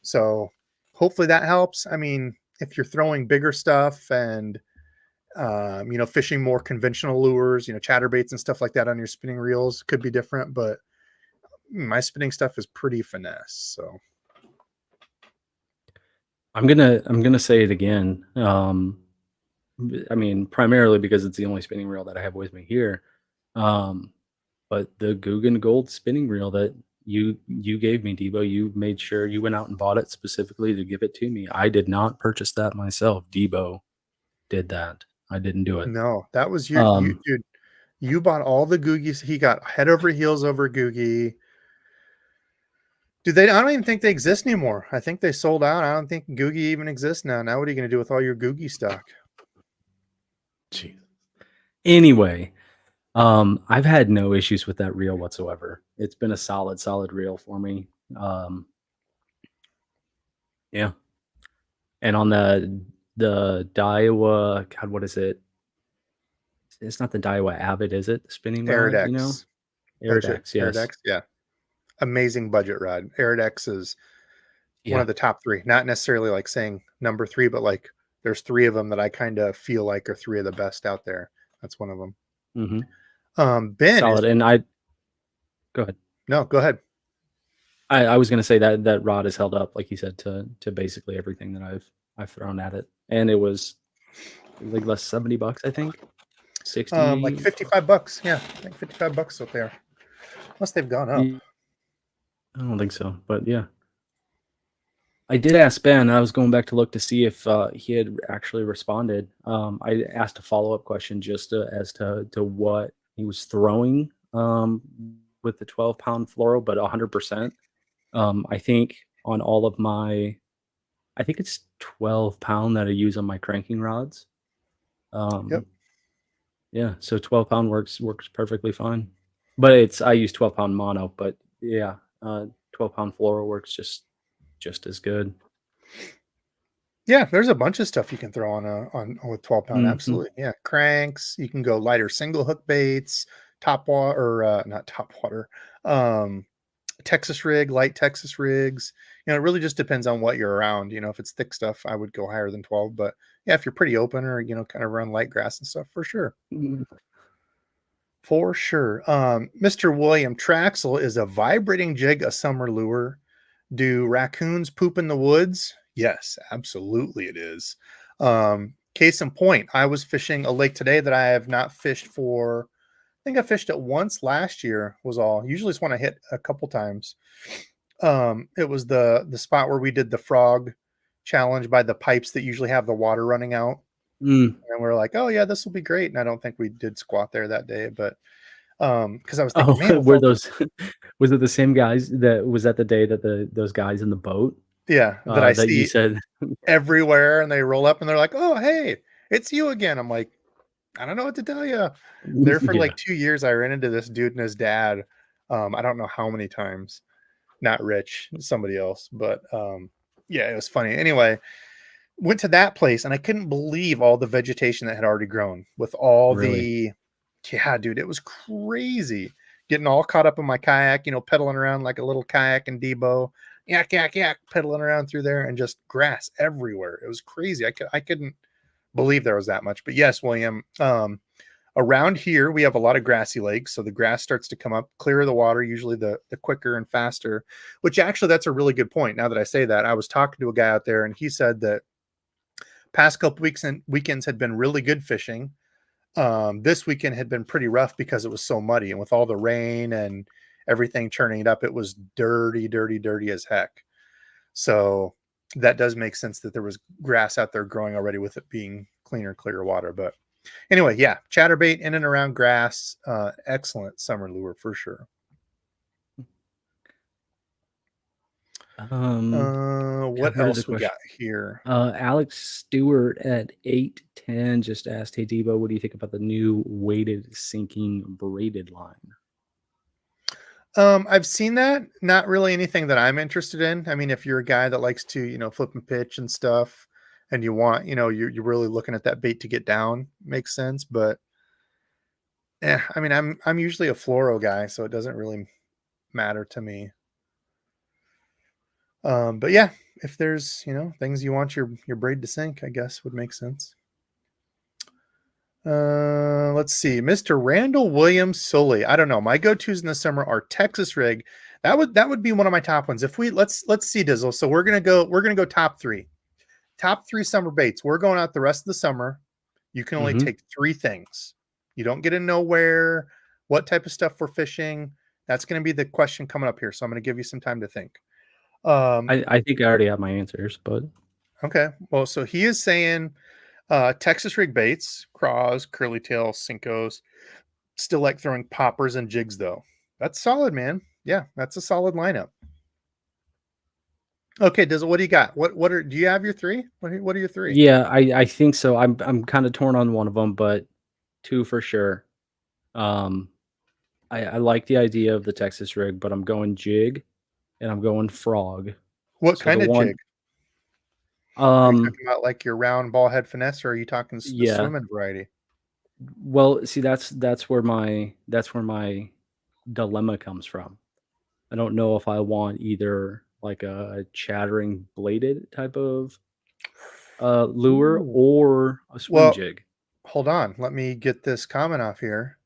Speaker 2: So hopefully that helps. I mean, if you're throwing bigger stuff and fishing more conventional lures, chatterbaits and stuff like that on your spinning reels could be different, but my spinning stuff is pretty finesse. So
Speaker 1: I'm gonna say it again. I mean, primarily because it's the only spinning reel that I have with me here. Um, But the Guggen Gold spinning reel that you gave me, Debo, you made sure you went out and bought it specifically to give it to me. I did not purchase that myself. Debo did that. I didn't do it.
Speaker 2: No, that was you,
Speaker 1: Um,
Speaker 2: dude. You bought all the Googies. He got head over heels over Googie. Dude, I don't even think they exist anymore. I think they sold out. I don't think Googie even exists now. Now what are you going to do with all your Googie stock?
Speaker 1: Jeez. Anyway, I've had no issues with that reel whatsoever. It's been a solid reel for me. Yeah. And on the Daiwa, God, what is it? It's not the Daiwa Avid, is it? The spinning rod, you know?
Speaker 2: Iridex.
Speaker 1: Iridex, yes.
Speaker 2: Iridex, yeah. Amazing budget rod. Iridex is one
Speaker 1: Yeah.
Speaker 2: of the top three. Not necessarily like saying number three, but like there's three of them that I kind of feel like are three of the best out there. That's one of them.
Speaker 1: Mhm.
Speaker 2: Ben is
Speaker 1: Solid, and I go ahead.
Speaker 2: no, go ahead.
Speaker 1: I was gonna say that that rod is held up, like you said, to basically everything that I've thrown at it, and it was like less $70, I think.
Speaker 2: Like
Speaker 1: 60.
Speaker 2: $55. Yeah, I think $55 up there. Unless they've gone up.
Speaker 1: I don't think so, but yeah. I did ask Ben. I was going back to look to see if he had actually responded. I asked a follow up question just as to what he was throwing with the 12-pound fluoro, but 100%. I think on all of my, I think it's 12-pound that I use on my cranking rods.
Speaker 2: Yep.
Speaker 1: Yeah, so 12-pound works perfectly fine. But it's I use 12-pound mono, but yeah, 12-pound fluoro works just as good.
Speaker 2: Yeah, there's a bunch of stuff you can throw on with 12-pound.
Speaker 1: Mhm.
Speaker 2: Absolutely. Yeah. Cranks. You can go lighter single hook baits, top water or not top water. Um Texas rig, light Texas rigs. You know, it really just depends on what you're around. You know, if it's thick stuff, I would go higher than 12. But yeah, if you're pretty open or, you know, kind of run light grass and stuff, for sure.
Speaker 1: Mm.
Speaker 2: For sure. Mr. William Traxel, is a vibrating jig a summer lure? Do raccoons poop in the woods? Yes, absolutely it is. Case in point, I was fishing a lake today that I have not fished for. I think I fished it once last year was all. Usually it's when I hit a couple times. It was the spot where we did the frog challenge by the pipes that usually have the water running out.
Speaker 1: Mm.
Speaker 2: And we're like, oh yeah, this will be great. And I don't think we did squat there that day, but because I was thinking,
Speaker 1: Oh,
Speaker 2: man, with
Speaker 1: were
Speaker 2: all the
Speaker 1: those was it the same guys that was that the day that those guys in the boat,
Speaker 2: yeah that I
Speaker 1: that you
Speaker 2: see
Speaker 1: said
Speaker 2: everywhere, and they roll up and they're like, oh hey, it's you again. I'm like, I don't know what to tell you. There for
Speaker 1: Yeah.
Speaker 2: like 2 years, I ran into this dude and his dad. I don't know how many times. Not Rich, somebody else, but yeah, it was funny. Anyway, went to that place and I couldn't believe all the vegetation that had already grown with all
Speaker 1: Really?
Speaker 2: the yeah, dude, it was crazy. Getting all caught up in my kayak, you know, pedaling around like a little kayak and Debo, yak yak yak, pedaling around through there and just grass everywhere. It was crazy. I couldn't believe there was that much. But yes, William, around here we have a lot of grassy lakes, so the grass starts to come up, clear the water, usually the quicker and faster. Which actually, that's a really good point. Now that I say that, I was talking to a guy out there, and he said that past couple weeks and weekends had been really good fishing. This weekend had been pretty rough because it was so muddy, and with all the rain and everything churning it up, it was dirty, dirty, dirty as heck. So that does make sense that there was grass out there growing already with it being cleaner, clear water. But anyway, yeah, chatterbait in and around grass, excellent summer lure for sure.
Speaker 1: God,
Speaker 2: What
Speaker 1: what is the
Speaker 2: else we got
Speaker 1: question?
Speaker 2: here?
Speaker 1: Alex Stewart at 810 just asked, "Hey Debo, what do you think about the new weighted sinking braided line?"
Speaker 2: I've seen that. Not really anything that I'm interested in. I mean, if you're a guy that likes to, you know, flip and pitch and stuff, and you want, you know, you're really looking at that bait to get down, makes sense. But yeah, I mean, I'm usually a fluoro guy, so it doesn't really matter to me. But yeah, if there's, you know, things you want your braid to sink, I guess would make sense. Let's see, Mr. Randall Williams Sully. I don't know. My go-tos in the summer are Texas rig. That would be one of my top ones. If we let's see, Dizzle. So we're gonna go top three. Top three summer baits. We're going out the rest of the summer. You can only
Speaker 1: Mm-hmm.
Speaker 2: take three things. You don't get to nowhere. what type of stuff we're fishing. That's going to be the question coming up here. So I'm going to give you some time to think. Um,
Speaker 1: I think I already have my answers, but
Speaker 2: okay. Well, so he is saying Texas rig baits, craws, curly tails, Cincos. Still like throwing poppers and jigs though. That's solid, man. Yeah, that's a solid lineup. Okay, Dizzle, what do you got? What are do you have your three? What are your three?
Speaker 1: yeah, I think so. I'm kind of torn on one of them, but two for sure. Um, I like the idea of the Texas rig, but I'm going jig and I'm going frog.
Speaker 2: What
Speaker 1: So the
Speaker 2: kind of jig?
Speaker 1: one,
Speaker 2: Are you
Speaker 1: um,
Speaker 2: talking about like your round ball head finesse, or are you talking the
Speaker 1: yeah.
Speaker 2: swimming variety?
Speaker 1: Well, see, that's where my dilemma comes from. I don't know if I want either like a chattering bladed type of lure
Speaker 2: Ooh.
Speaker 1: or a swim
Speaker 2: Well,
Speaker 1: jig.
Speaker 2: hold on. Let me get this comment off here.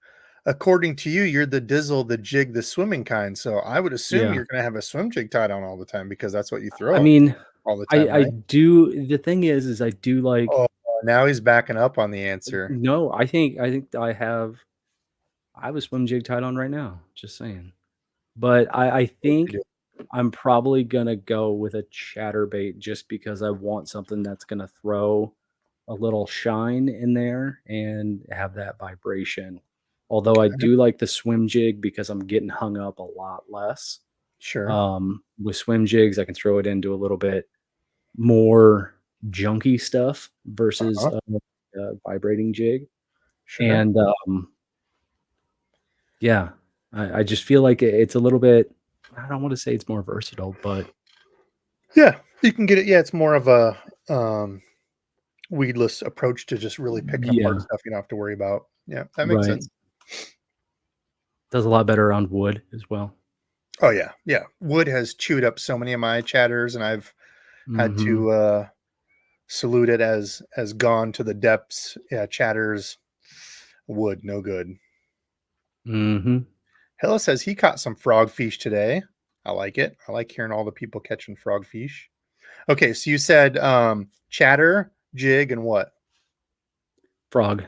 Speaker 2: According to you, you're the Dizzle, the jig, the swimming kind. So I would assume
Speaker 1: Yeah.
Speaker 2: you're going to have a swim jig tied on all the time because that's what you
Speaker 1: I
Speaker 2: throw
Speaker 1: mean,
Speaker 2: all the
Speaker 1: I
Speaker 2: time,
Speaker 1: I
Speaker 2: right?
Speaker 1: do the thing is I do like
Speaker 2: Oh, now he's backing up on the answer.
Speaker 1: no, I think I have a swim jig tied on right now, just saying. But I
Speaker 2: Of course you
Speaker 1: think
Speaker 2: do.
Speaker 1: I'm probably gonna go with a chatterbait just because I want something that's gonna throw a little shine in there and have that vibration. Although I
Speaker 2: Okay.
Speaker 1: do like the swim jig because I'm getting hung up a lot less.
Speaker 2: Sure.
Speaker 1: With swim jigs, I can throw it into a little bit more junky stuff versus
Speaker 2: Uh-huh.
Speaker 1: a vibrating jig.
Speaker 2: Sure.
Speaker 1: And yeah, I just feel like it's a little bit. I don't want to say it's more versatile, but
Speaker 2: Yeah, you can get it. Yeah, it's more of a weedless approach to just really picking apart
Speaker 1: yeah,
Speaker 2: stuff you don't have to worry about. Yeah, that makes
Speaker 1: right.
Speaker 2: sense.
Speaker 1: Does a lot better on wood as well.
Speaker 2: Oh yeah, yeah. Wood has chewed up so many of my chatters, and I've had
Speaker 1: Mhm.
Speaker 2: to salute it as gone to the depths. Yeah, chatters, wood, no good.
Speaker 1: Mhm.
Speaker 2: Hilla says he caught some frogfish today. I like it. I like hearing all the people catching frogfish. Okay, so you said chatter, jig, and what?
Speaker 1: Frog.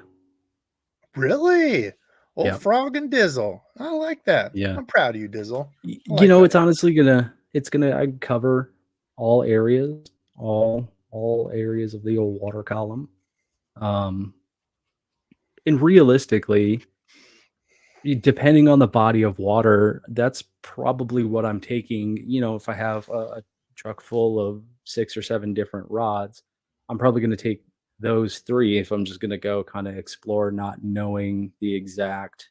Speaker 2: Really? Old
Speaker 1: Yeah.
Speaker 2: Frog and Dizzle. I like that.
Speaker 1: Yeah.
Speaker 2: I'm proud of you, Dizzle. I
Speaker 1: You
Speaker 2: like
Speaker 1: know,
Speaker 2: that.
Speaker 1: it's honestly it's gonna I cover all areas, all areas of the old water column. Um, and realistically, depending on the body of water, that's probably what I'm taking. If I have a truck full of 6 or 7 different rods, I'm probably gonna take those 3 if I'm just gonna go kinda explore not knowing the exact,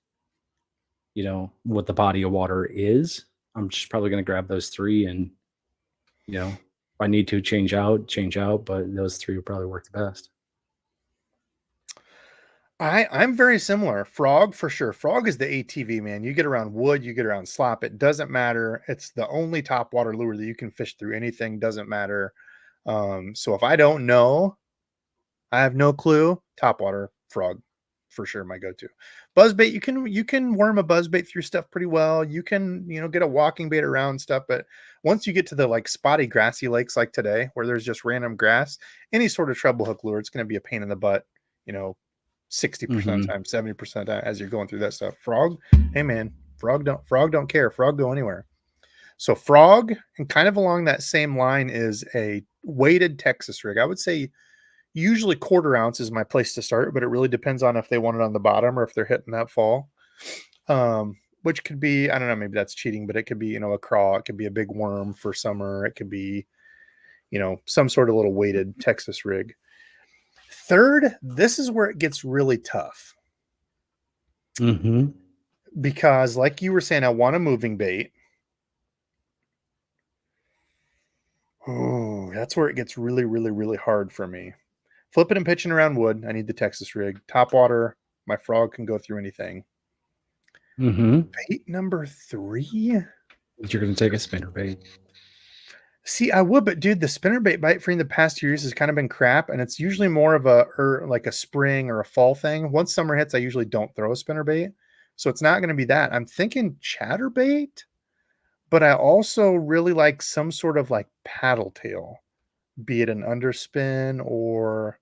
Speaker 1: what the body of water is. I'm just probably gonna grab those 3 and, if I need to change out, but those 3 would probably work the best.
Speaker 2: I'm very similar. Frog for sure. Frog is the ATV, man. You get around wood, you get around slop. It doesn't matter. It's the only top water lure that you can fish through anything. Doesn't matter. So if I don't know, I have no clue. Top water frog for sure. My go-to buzzbait. You can worm a buzzbait through stuff pretty well. You can get a walking bait around stuff. But once you get to the like spotty grassy lakes like today, where there's just random grass, any sort of treble hook lure, it's going to be a pain in the butt. You know, 60% of the
Speaker 1: Mhm.
Speaker 2: time, 70% as you're going through that stuff. Frog, hey man, frog don't care. Frog go anywhere. So frog, and kind of along that same line is a weighted Texas rig. I would say usually quarter ounce is my place to start, but it really depends on if they want it on the bottom or if they're hitting that fall. Which could be, I don't know, maybe that's cheating, but it could be, a craw, it could be a big worm for summer, it could be, some sort of little weighted Texas rig. Third, this is where it gets really tough
Speaker 1: Mhm.
Speaker 2: because, like you were saying, I want a moving bait. Oh, that's where it gets really, really, really hard for me. Flipping and pitching around wood, I need the Texas rig. Top water, my frog can go through anything.
Speaker 1: Mhm.
Speaker 2: Bait number three.
Speaker 1: You're gonna take a spinnerbait.
Speaker 2: See, I would, but dude, the spinnerbait bite free in the past 2 years has kind of been crap, and it's usually more of like a spring or a fall thing. Once summer hits, I usually don't throw a spinnerbait, so it's not going to be that. I'm thinking chatterbait, but I also really like some sort of like paddle tail, be it an underspin or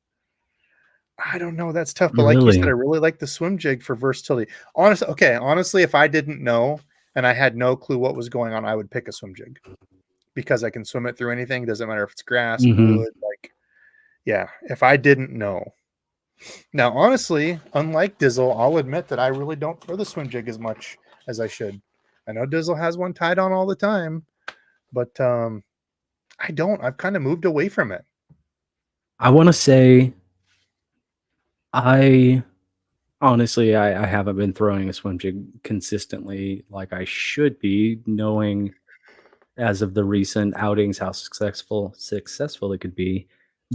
Speaker 2: I don't know. That's tough. But like you said, I
Speaker 1: Really?
Speaker 2: really like the swim jig for versatility. Honestly, if I didn't know and I had no clue what was going on, I would pick a swim jig because I can swim it through anything. Doesn't matter if it's grass,
Speaker 1: Mhm.
Speaker 2: wood, like, yeah, if I didn't know. Now, honestly, unlike Dizzle, I'll admit that I really don't throw the swim jig as much as I should. I know Dizzle has one tied on all the time, but I don't. I've kind of moved away from it.
Speaker 1: I wanna say I honestly, I haven't been throwing a swim jig consistently like I should be, knowing as of the recent outings how successful it could be.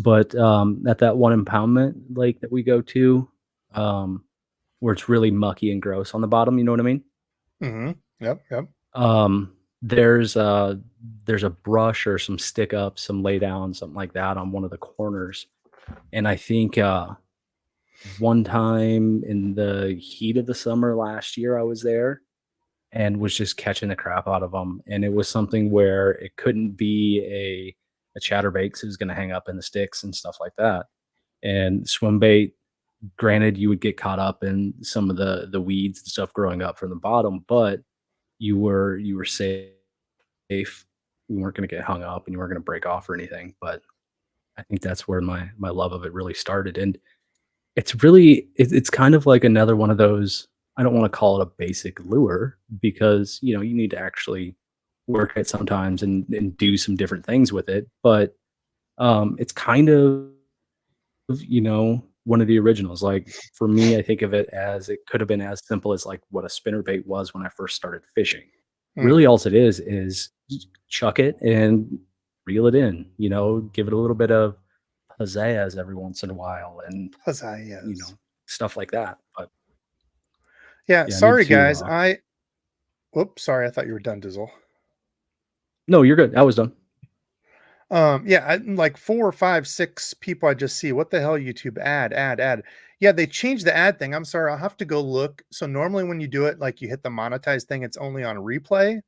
Speaker 1: But, at that one impoundment lake that we go to, um, where it's really mucky and gross on the bottom, you know what I mean?
Speaker 2: Mm-hmm. Yep. Yep.
Speaker 1: Um, there's a there's a brush or some stick up, some lay down, something like that on one of the corners. And I think, one time in the heat of the summer last year, I was there and was just catching the crap out of them. And it was something where it couldn't be a chatterbait 'cause it was gonna hang up in the sticks and stuff like that. And swim bait, granted, you would get caught up in some of the weeds and stuff growing up from the bottom, but you were safe. You weren't gonna get hung up and you weren't gonna break off or anything. But I think that's where my love of it really started. And it's kind of like another one of those. I don't wanna call it a basic lure because, you need to actually work it sometimes and do some different things with it, but, it's kind of, one of the originals. Like, for me, I think of it as it could have been as simple as, like, what a spinnerbait was when I first started fishing. Really,
Speaker 2: Mm.
Speaker 1: alls it is just chuck it and reel it in, give it a little bit of pizzazz every once in a while and,
Speaker 2: Huzzah,
Speaker 1: you
Speaker 2: yes.
Speaker 1: know, stuff like that. But
Speaker 2: Yeah.
Speaker 1: yeah, I need
Speaker 2: Sorry,
Speaker 1: to,
Speaker 2: guys. Whoops. Sorry. I thought you were done, Dizzle.
Speaker 1: no, you're good. I was done.
Speaker 2: Yeah, like 4 or 5, 6 people I just see. What the hell, YouTube ad. Yeah, they changed the ad thing. I'm sorry, I'll have to go look. So normally when you do it, like you hit the monetize thing, it's only on replay,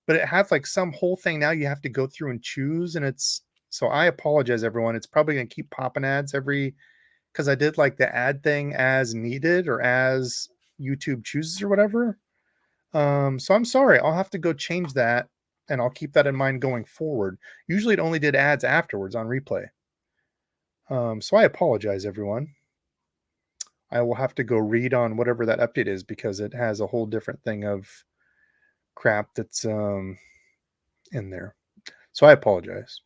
Speaker 2: but it has like some whole thing now you have to go through and choose, and it's so I apologize, everyone. It's probably gonna keep popping ads every because I did like the ad thing as needed or as YouTube chooses or whatever. So I'm sorry. I'll have to go change that and I'll keep that in mind going forward. Usually it only did ads afterwards on replay. So I apologize, everyone. I will have to go read on whatever that update is because it has a whole different thing of crap that's in there. So I apologize.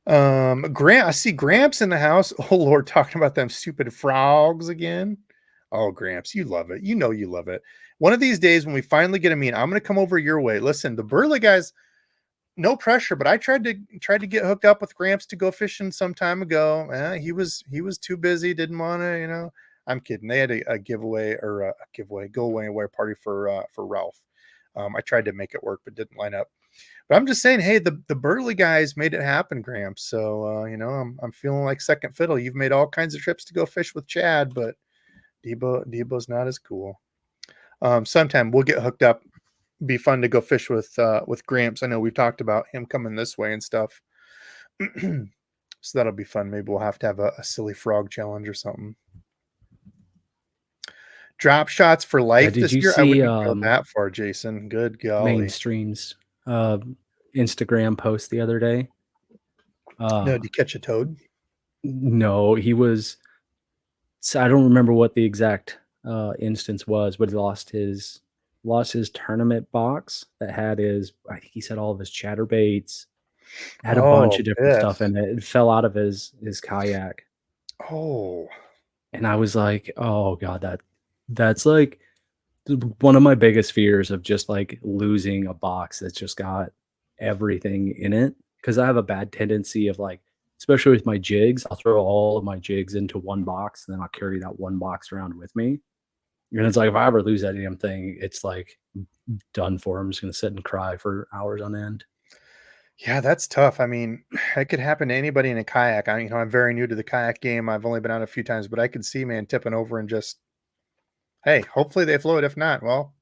Speaker 2: Grant, I see Gramps in the house. Oh Lord, talking about them stupid frogs again. Oh, Gramps, you love it. You know you love it. One of these days when we finally get a meet, I'm gonna come over your way. Listen, the Burley guys, no pressure, but I tried to get hooked up with Gramps to go fishing some time ago. He was too busy, didn't want to, I'm kidding. They had a giveaway or a giveaway, go away party for Ralph. I tried to make it work, but didn't line up. But I'm just saying, hey, the Burley guys made it happen, Gramps. So I'm feeling like second fiddle. You've made all kinds of trips to go fish with Chad, but Debo's not as cool. Sometime we'll get hooked up. Be fun to go fish with Gramps. I know we've talked about him coming this way and stuff. So that'll be fun. Maybe we'll have to have a silly frog challenge or something. Drop shots for
Speaker 1: Yeah,
Speaker 2: life
Speaker 1: did
Speaker 2: this
Speaker 1: you
Speaker 2: year. I
Speaker 1: see,
Speaker 2: wouldn't go that far, Jason. Good golly.
Speaker 1: Mainstream's, Instagram post the other day?
Speaker 2: No,
Speaker 1: Uh,
Speaker 2: did you catch a toad?
Speaker 1: no, he was so I don't remember what the exact, instance was, but he lost his tournament box that had I think he said all of his chatterbaits, had a bunch
Speaker 2: Oh,
Speaker 1: of different stuff
Speaker 2: Biff.
Speaker 1: in it. It fell out of his kayak,
Speaker 2: Oh,
Speaker 1: and I was like, "Oh god, that's, like, one of my biggest fears of just, like, losing a box that's just got everything in it. Because I have a bad tendency of, like, especially with my jigs, I'll throw all of my jigs into one box, and then I'll carry that one box around with me, and it's like, if I ever lose that damn thing, it's, like, done for. I'm just gonna sit and cry for hours on end.
Speaker 2: yeah, that's tough. I mean, it could happen to anybody in a kayak. I'm very new to the kayak game. I've only been out a few times, but I could see man tipping over and just, hey, hopefully they float. If not, well,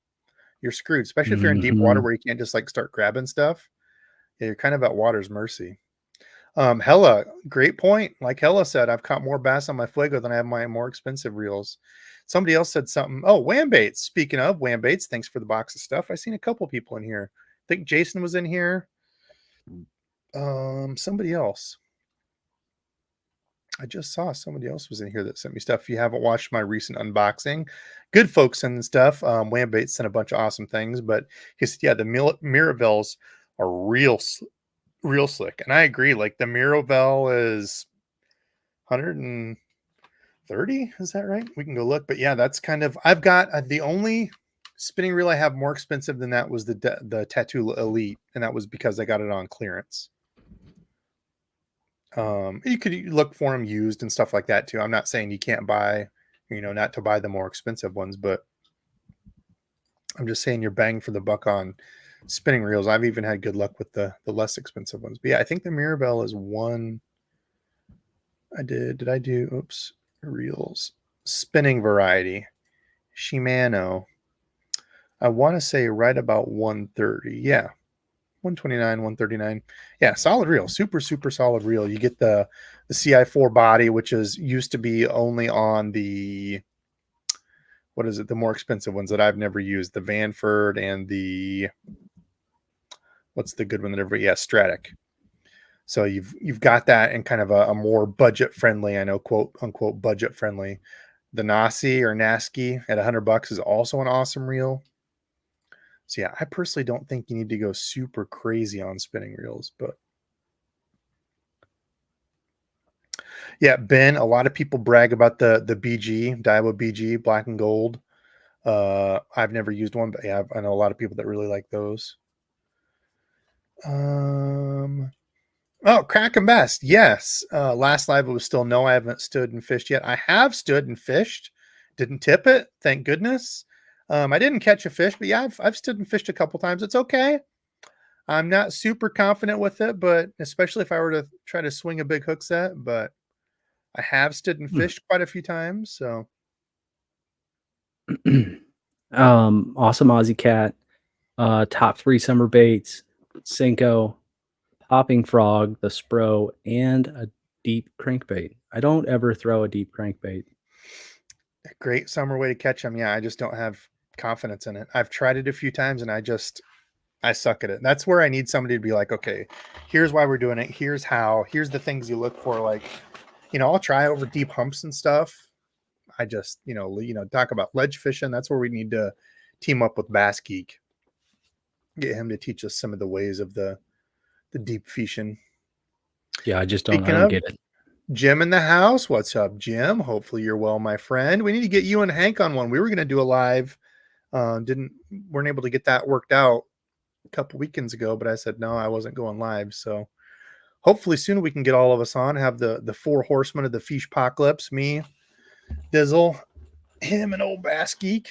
Speaker 2: you're screwed. Especially if you're in deep water
Speaker 1: Mhm.
Speaker 2: where you can't just like start grabbing stuff. Yeah, you're kind of at water's mercy. Hella, great point. Like Hella said, I've caught more bass on my Fuego than I have my more expensive reels. Somebody else said something. Oh, Wham Baits. Speaking of Wham Baits, thanks for the box of stuff. I seen a couple people in here. I think Jason was in here. Somebody else. I just saw somebody else was in here that sent me stuff. If you haven't watched my recent unboxing, good folks and stuff. Wham Baits sent a bunch of awesome things, but he said, yeah, the Miravels are real slick. And I agree. Like the Miravel is 130. Is that right? We can go look. But yeah, that's kind of, I've got the only spinning reel I have more expensive than that was the Tattoo Elite. And that was because I got it on clearance. You could look for them used and stuff like that too. I'm not saying you can't buy, not to buy the more expensive ones, but I'm just saying you're bang for the buck on spinning reels. I've even had good luck with the less expensive ones. But yeah, I think the Mirabelle is one. Did I do reels spinning variety Shimano? I want to say right about 130. Yeah. 129, 139. Yeah, solid reel. Super solid reel. You get the CI4 body, which is used to be only on the, what is it, the more expensive ones that I've never used, the Vanford and the, what's the good one that everybody, yeah, Stratic. So you've got that in kind of a more budget friendly, I know, quote unquote budget friendly. The Nasi or Nasky at $100 is also an awesome reel. So yeah, I personally don't think you need to go super crazy on spinning reels, but yeah, Ben, a lot of people brag about the BG, Daiwa BG, black and gold. I've never used one, but yeah, I know a lot of people that really like those. Oh, Crack and Best. Yes. Last live it was still no, I haven't stood and fished yet. I have stood and fished. Didn't tip it, thank goodness. I didn't catch a fish, but yeah, I've stood and fished a couple times. It's okay. I'm not super confident with it, but especially if I were to try to swing a big hook set, but I have stood and fished quite a few times. So
Speaker 1: Awesome Aussie Cat, top 3 summer baits, Senko, popping frog, the Spro, and a deep crankbait. I don't ever throw a deep crankbait.
Speaker 2: a great summer way to catch them. Yeah, I just don't have confidence in it. I've tried it a few times and I suck at it. That's where I need somebody to be like, okay, here's why we're doing it. Here's how, here's the things you look for. Like, I'll try over deep humps and stuff. I just, talk about ledge fishing. That's where we need to team up with Bass Geek. Get him to teach us some of the ways of the deep fishing.
Speaker 1: Yeah, I don't get it.
Speaker 2: Jim in the house. What's up, Jim? Hopefully you're well, my friend. We need to get you and Hank on one. We were going to do a live. Weren't able to get that worked out a couple weekends ago, but I said, no, I wasn't going live. So hopefully soon we can get all of us on, have the 4 horsemen of the fish apocalypse, me, Dizzle, him, and old Bass Geek.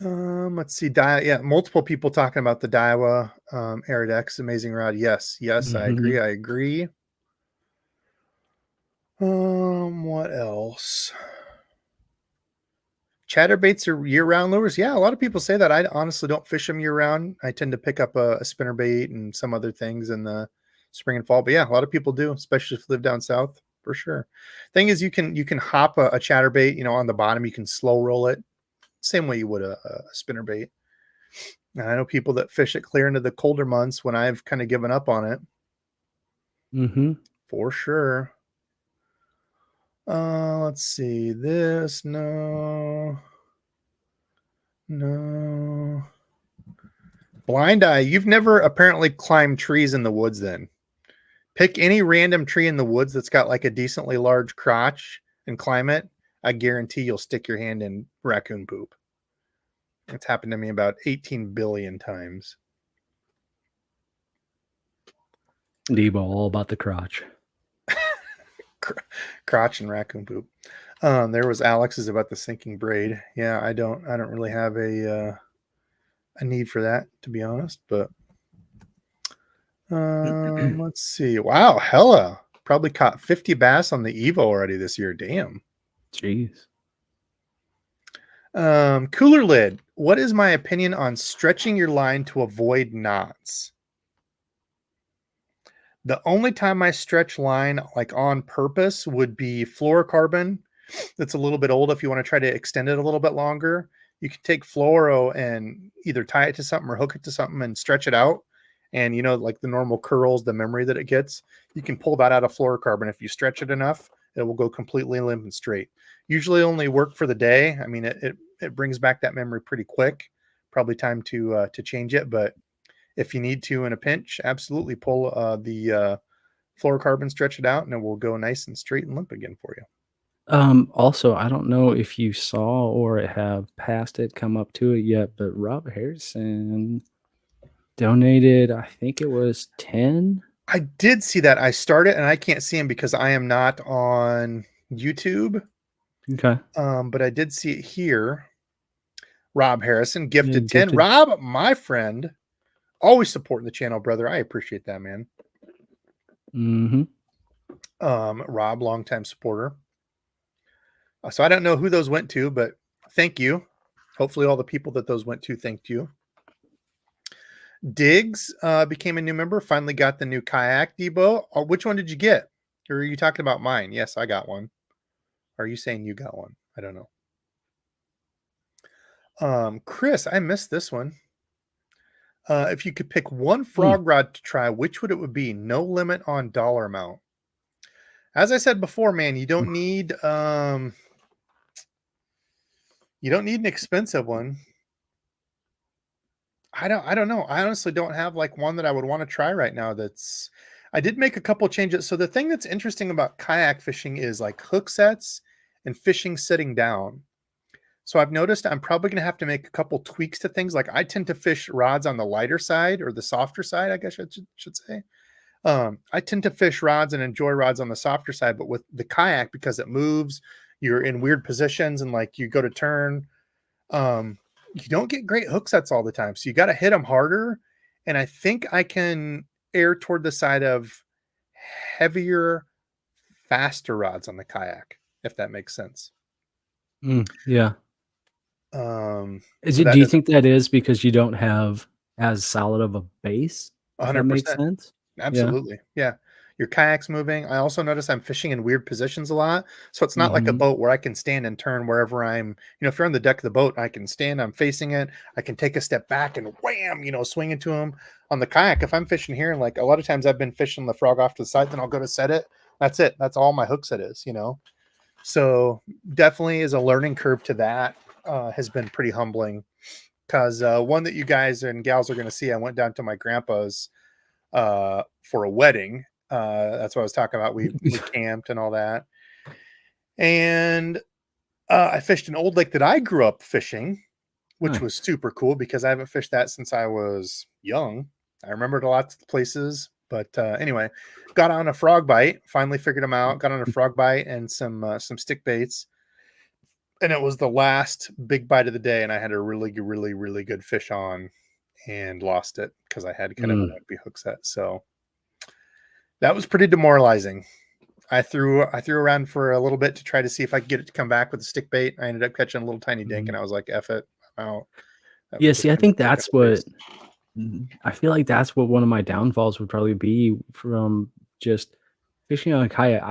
Speaker 2: Let's see. Yeah, multiple people talking about the Daiwa Aridex amazing rod. Yes, I agree. What else? Chatterbaits are year-round lures. Yeah, a lot of people say that. I honestly don't fish them year-round. I tend to pick up a spinnerbait and some other things in the spring and fall. But yeah, a lot of people do, especially if you live down south, for sure. Thing is, you can hop a chatterbait. On the bottom, you can slow roll it, same way you would a spinnerbait. And I know people that fish it clear into the colder months when I've kind of given up on it. For sure. Let's see this. No. Blind Eye. You've never apparently climbed trees in the woods then. Pick any random tree in the woods that's got like a decently large crotch and climb it. I guarantee you'll stick your hand in raccoon poop. It's happened to me about 18 billion times.
Speaker 1: Debo, all about the crotch.
Speaker 2: Crotch and raccoon poop. There was Alex's about the sinking braid. Yeah, I don't really have a need for that, to be honest. But let's see. Wow, hella probably caught 50 bass on the Evo already this year. Damn.
Speaker 1: Jeez.
Speaker 2: Cooler Lid. What is my opinion on stretching your line to avoid knots? The only time I stretch line like on purpose would be fluorocarbon that's a little bit old. If you want to try to extend it a little bit longer, you can take fluoro and either tie it to something or hook it to something and stretch it out. And like the normal curls, the memory that it gets, you can pull that out of fluorocarbon. If you stretch it enough, it will go completely limp and straight. Usually only work for the day. I mean, it brings back that memory pretty quick. Probably time to change it, but if you need to in a pinch, absolutely pull the fluorocarbon, stretch it out, and it will go nice and straight and limp again for you.
Speaker 1: Also, I don't know if you saw or have passed it, come up to it yet, but Rob Harrison donated, I think it was 10.
Speaker 2: I did see that. I started, and I can't see him because I am not on YouTube.
Speaker 1: Okay.
Speaker 2: But I did see it here. Rob Harrison
Speaker 1: Yeah,
Speaker 2: gifted 10.
Speaker 1: gifted.
Speaker 2: Rob, my friend, always supporting the channel, brother. I appreciate that, man.
Speaker 1: Mhm.
Speaker 2: Rob, longtime supporter. So I don't know who those went to, but thank you. Hopefully all the people that those went to thanked you. Diggs became a new member, finally got the new kayak, Debo. Which one did you get? Or are you talking about mine? Yes, I got one. Are you saying you got one? I don't know. Chris, I missed this one. If you could pick one frog rod to try, which would it would be? No limit on dollar amount. As I said before, man, you don't need an expensive one. I don't know. I honestly don't have like one that I would want to try right now. I did make a couple changes. So the thing that's interesting about kayak fishing is like hook sets and fishing sitting down. So I've noticed I'm probably going to have to make a couple tweaks to things. Like I tend to fish rods on the lighter side or the softer side, I guess I should say. I tend to fish rods and enjoy rods on the softer side, but with the kayak, because it moves, you're in weird positions and like you go to turn, you don't get great hook sets all the time. So you got to hit them harder. And I think I can err toward the side of heavier, faster rods on the kayak, if that makes sense.
Speaker 1: Yeah. Is
Speaker 2: So
Speaker 1: it
Speaker 2: that
Speaker 1: do you
Speaker 2: doesn't
Speaker 1: think that is because you don't have as solid of a base, if that makes
Speaker 2: 100%.
Speaker 1: sense? Yeah.
Speaker 2: Absolutely. Yeah. Your kayak's moving. I also notice I'm fishing in weird positions a lot. So it's not like a
Speaker 1: Mhm.
Speaker 2: boat where I can stand and turn wherever if you're on the deck of the boat, I can stand, I'm facing it. I can take a step back and wham, swing into them. On the kayak, if I'm fishing here, and like a lot of times I've been fishing the frog off to the side, then I'll go to set it. That's it. That's all my hook set is. So definitely is a learning curve to that. Has been pretty humbling because one that you guys and gals are going to see, I went down to my grandpa's for a wedding. That's what I was talking about. We camped and all that. And I fished an old lake that I grew up fishing, which was
Speaker 1: Nice.
Speaker 2: super cool because I haven't fished that since I was young. I remembered a lot of the places, but anyway, got on a frog bite. Finally figured them out. Got on a frog bite and some stick baits, and it was the last big bite of the day. And I had a really, really, really good fish on, and lost it because I had kind of a
Speaker 1: Mm.
Speaker 2: wimpy hook set. So that was pretty demoralizing. I threw around for a little bit to try to see if I could get it to come back with a stick bait. I ended up catching a little tiny dink, and
Speaker 1: Mhm.
Speaker 2: I was like, "F it, I'm out." That was
Speaker 1: Yeah,
Speaker 2: just
Speaker 1: see, I
Speaker 2: kind of
Speaker 1: think
Speaker 2: a kick in
Speaker 1: that's
Speaker 2: the face.
Speaker 1: what I feel like that's what one of my downfalls would probably be from just fishing on a kayak.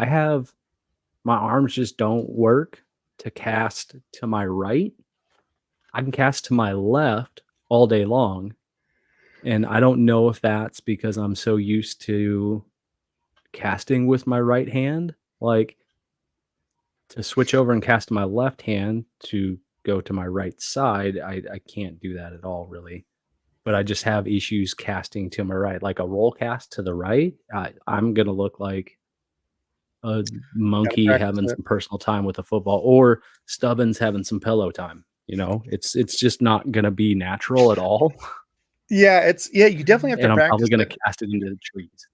Speaker 1: My arms just don't work to cast to my right. I can cast to my left all day long, and I don't know if that's because I'm so used to casting with my right hand, like, to switch over and cast to my left hand to go to my right side, I can't do that at all, really. But I just have issues casting to my right, like a roll cast to the right, I'm gonna look like a
Speaker 2: Gotta
Speaker 1: monkey
Speaker 2: practice
Speaker 1: having
Speaker 2: it.
Speaker 1: some personal time with a football or Stubbins having some pillow time, you know? It's just not gonna be natural at all,
Speaker 2: Yeah, you definitely have to
Speaker 1: and I'm
Speaker 2: practice
Speaker 1: probably gonna
Speaker 2: it.
Speaker 1: cast it into the trees.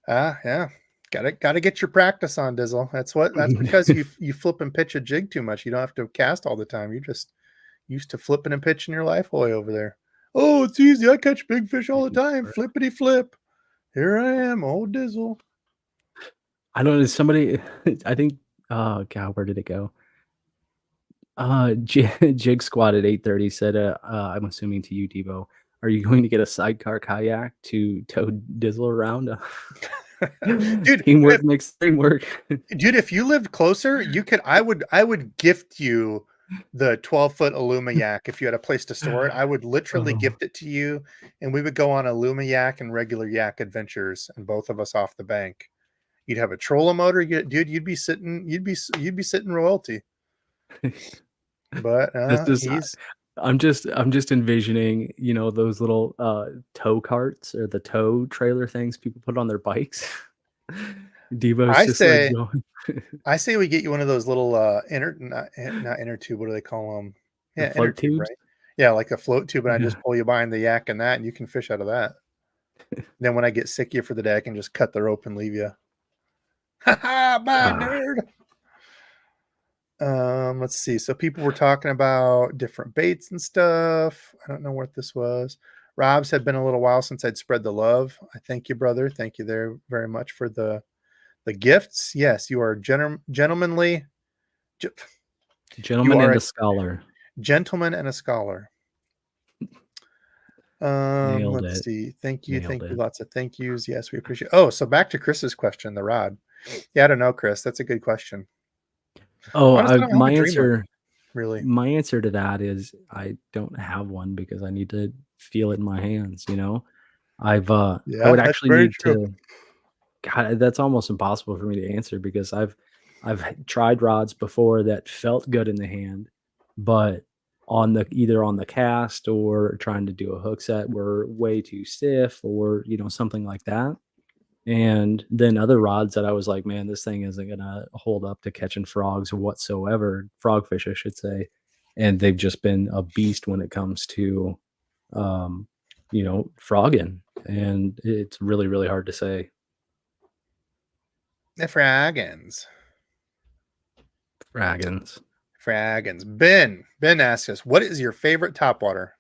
Speaker 2: Yeah. Gotta get your practice on, Dizzle. That's because you flip and pitch a jig too much. You don't have to cast all the time. You're just used to flipping and pitching your life away over there. Oh, it's easy. I catch big fish all the time. Flippity flip. Here I am, old Dizzle.
Speaker 1: I don't know, somebody I think oh god, where did it go? Jig Squad at 8:30 said, I'm assuming to you, Debo, Are you going to get a sidecar kayak to tow Dizzle around?
Speaker 2: Dude,
Speaker 1: Teamwork makes the dream work.
Speaker 2: dude, if you lived closer, you could. I would gift you the 12-foot Alumayak if you had a place to store it. I would literally
Speaker 1: Oh,
Speaker 2: gift it to you, and we would go on Alumayak and regular yak adventures, and both of us off the bank. You'd have a trolling motor, dude. You'd be sitting royalty. But
Speaker 1: this is
Speaker 2: he's
Speaker 1: I'm just envisioning, those little tow carts or the tow trailer things people put on their bikes. Debo's
Speaker 2: I
Speaker 1: just like
Speaker 2: say
Speaker 1: going
Speaker 2: I say we get you one of those little not inner tube. What do they call them?
Speaker 1: the
Speaker 2: Yeah, inner
Speaker 1: float
Speaker 2: tube,
Speaker 1: tubes.
Speaker 2: right? Yeah, like a float tube, and I
Speaker 1: Yeah.
Speaker 2: just pull you behind the yak and that, and you can fish out of that. Then when I get sick of you for the day, I can just cut the rope and leave you. Ha ha! Bye,
Speaker 1: Ah,
Speaker 2: nerd. Let's see. So people were talking about different baits and stuff. I don't know what this was. Rob's had been a little while since I'd spread the love. I thank you, brother. Thank you there very much for the gifts. Yes, you are gentlemanly. You
Speaker 1: gentleman
Speaker 2: are
Speaker 1: and
Speaker 2: a
Speaker 1: a scholar.
Speaker 2: gentleman and a scholar.
Speaker 1: Nailed
Speaker 2: Let's
Speaker 1: it.
Speaker 2: see. Thank you.
Speaker 1: Nailed
Speaker 2: Thank you.
Speaker 1: it.
Speaker 2: Lots of thank yous. Yes, we appreciate. Oh, so back to Chris's question, the rod. Yeah, I don't know, Chris. That's a good question.
Speaker 1: Oh,
Speaker 2: Honestly, I don't have
Speaker 1: my
Speaker 2: a dreamer,
Speaker 1: answer
Speaker 2: really.
Speaker 1: my answer to that is I don't have one because I need to feel it in my hands, I
Speaker 2: Yeah,
Speaker 1: would
Speaker 2: that's
Speaker 1: actually
Speaker 2: very
Speaker 1: need
Speaker 2: true.
Speaker 1: to. God, that's almost impossible for me to answer because I've tried rods before that felt good in the hand, but either on the cast or trying to do a hook set were way too stiff or something like that. And then other rods that I was like, man, this thing isn't gonna hold up to catching frogs whatsoever, frogfish, I should say. And they've just been a beast when it comes to um, frogging. And it's really, really hard to say.
Speaker 2: The Fraggins.
Speaker 1: Dragons.
Speaker 2: Fraggins. Ben asks us, what is your favorite topwater?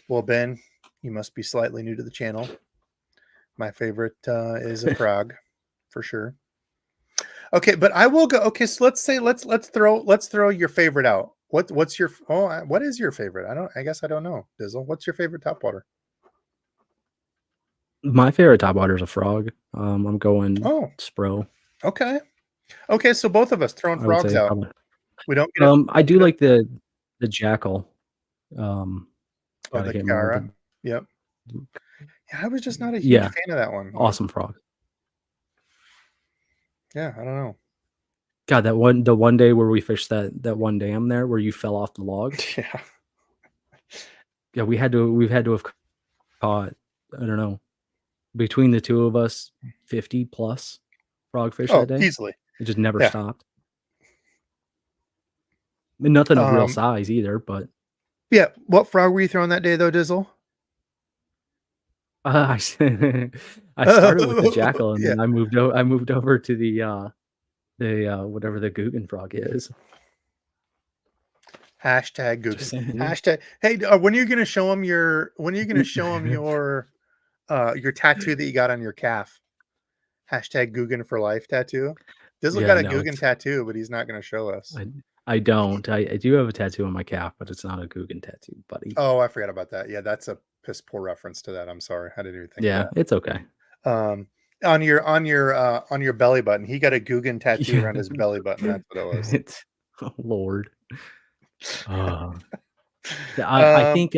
Speaker 2: Well, Ben, you must be slightly new to the channel. My favorite is a frog, for sure. Okay, but I will go. Okay, so let's say let's throw your favorite out. What's your what is your favorite? I guess I don't know. Dizzle, what's your favorite topwater?
Speaker 1: My favorite topwater is a frog. I'm going
Speaker 2: Oh,
Speaker 1: Spro.
Speaker 2: okay. Okay, so both of us throwing
Speaker 1: I would
Speaker 2: frogs
Speaker 1: say
Speaker 2: out.
Speaker 1: probably.
Speaker 2: We don't get it.
Speaker 1: I do like the jackal.
Speaker 2: Oh,
Speaker 1: God, I
Speaker 2: the
Speaker 1: can't remember
Speaker 2: Kiara. Yep. Yeah, I was just not a huge
Speaker 1: yeah,
Speaker 2: fan of that one.
Speaker 1: awesome frog.
Speaker 2: Yeah, I don't know.
Speaker 1: God, the one day where we fished that one dam there where you fell off the log.
Speaker 2: Yeah.
Speaker 1: Yeah, we've had to have caught, I don't know, between the two of us, 50 plus frogfish
Speaker 2: Oh,
Speaker 1: that day.
Speaker 2: easily.
Speaker 1: It just never
Speaker 2: Yeah.
Speaker 1: stopped. And nothing of real
Speaker 2: Um,
Speaker 1: size either, but
Speaker 2: yeah. What frog were you throwing that day though, Dizzle?
Speaker 1: I s I started with the jackal and
Speaker 2: Yeah.
Speaker 1: then I moved over to the whatever the Guggen frog is.
Speaker 2: Hashtag
Speaker 1: Just
Speaker 2: Guggen.
Speaker 1: saying.
Speaker 2: Hashtag. Hey, when are you gonna show him your tattoo that you got on your calf? Hashtag Guggen for life tattoo. Dizzle
Speaker 1: Yeah,
Speaker 2: got a
Speaker 1: no,
Speaker 2: Guggen tattoo, but he's not gonna show us.
Speaker 1: I don't. I do have a tattoo on my calf, but it's not a Guggen tattoo, buddy.
Speaker 2: Oh, I forgot about that. Yeah, that's a piss poor reference to that. I'm sorry. I didn't even think of
Speaker 1: Yeah,
Speaker 2: that.
Speaker 1: it's okay.
Speaker 2: On your belly button, he got a Guggen tattoo
Speaker 1: Yeah.
Speaker 2: around his belly button. That's what it was.
Speaker 1: It's oh Lord. Uh,
Speaker 2: Um,
Speaker 1: I think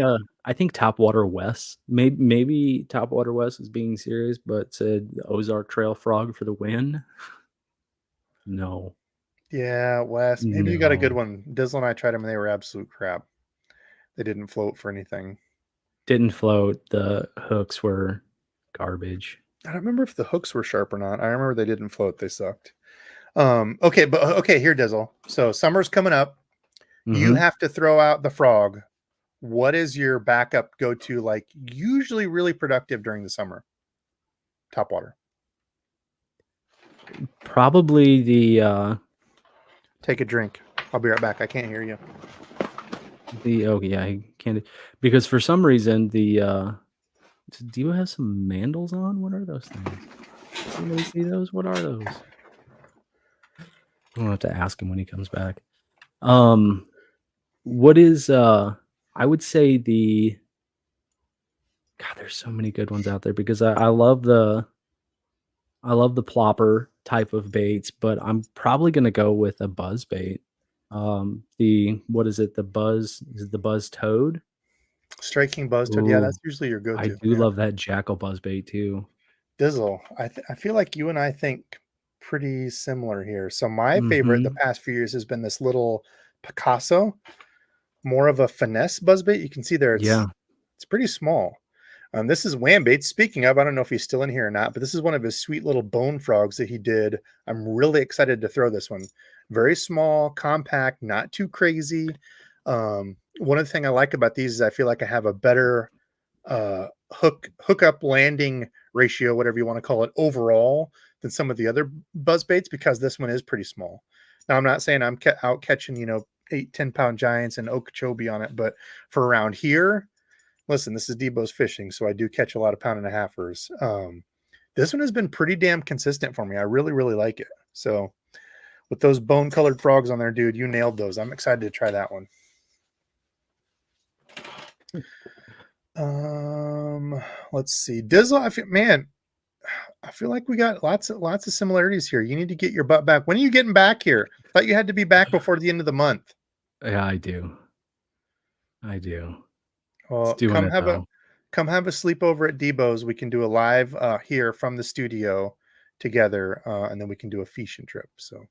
Speaker 1: Topwater West, maybe Topwater West is being serious, but said Ozark Trail Frog for the win. No.
Speaker 2: yeah, Wes. Maybe you got a good
Speaker 1: No.
Speaker 2: one. Dizzle and I tried them and they were absolute crap. They didn't float for anything.
Speaker 1: Didn't float. The hooks were garbage.
Speaker 2: I don't remember if the hooks were sharp or not. I remember they didn't float. They sucked. Okay, but okay, here, Dizzle. So summer's coming up. You
Speaker 1: Mhm.
Speaker 2: have to throw out the frog. What is your backup go-to, like usually really productive during the summer? Topwater.
Speaker 1: Probably the
Speaker 2: Take a drink. I'll be right back. I can't hear you.
Speaker 1: oh yeah, he can't because for some reason do you have some mandals on? What are those things? Does anybody see those? What are those? I'm gonna have to ask him when he comes back. What is I would say God, there's so many good ones out there because I love the plopper type of baits, but I'm probably gonna go with a buzz bait. The what is it? The buzz toad?
Speaker 2: Striking buzz toad. Yeah,
Speaker 1: Ooh,
Speaker 2: that's usually your
Speaker 1: I
Speaker 2: go-to.
Speaker 1: do
Speaker 2: Yeah.
Speaker 1: love that jackal buzz bait too.
Speaker 2: Dizzle. I feel like you and I think pretty similar here. So my favorite the
Speaker 1: Mhm.
Speaker 2: past few years has been this little Picasso, more of a finesse buzzbait. You can see there
Speaker 1: Yeah.
Speaker 2: it's pretty small. This is Wham Bait. Speaking of, I don't know if he's still in here or not, but this is one of his sweet little bone frogs that he did. I'm really excited to throw this one. Very small, compact, not too crazy. One of the things I like about these is I feel like I have a better hookup landing ratio, whatever you want to call it, overall than some of the other buzz baits because this one is pretty small. Now I'm not saying I'm out catching 8-10 pound giants and Okeechobee on it, but for around here, listen, this is DEBO'S fishing, so I do catch a lot of pound and a halfers. This one has been pretty damn consistent for me. I really, really like it. So with those bone colored frogs on there, dude, you nailed those. I'm excited to try that one. Let's see. Dizzle, I feel like we got lots of similarities here. You need to get your butt back. When are you getting back here? Thought you had to be back before the end of the month.
Speaker 1: Yeah, I do. I do. It's
Speaker 2: Well,
Speaker 1: doing it though.
Speaker 2: come have a sleepover at DEBO'S. We can do a live here from the studio together, and then we can do a fishing trip. So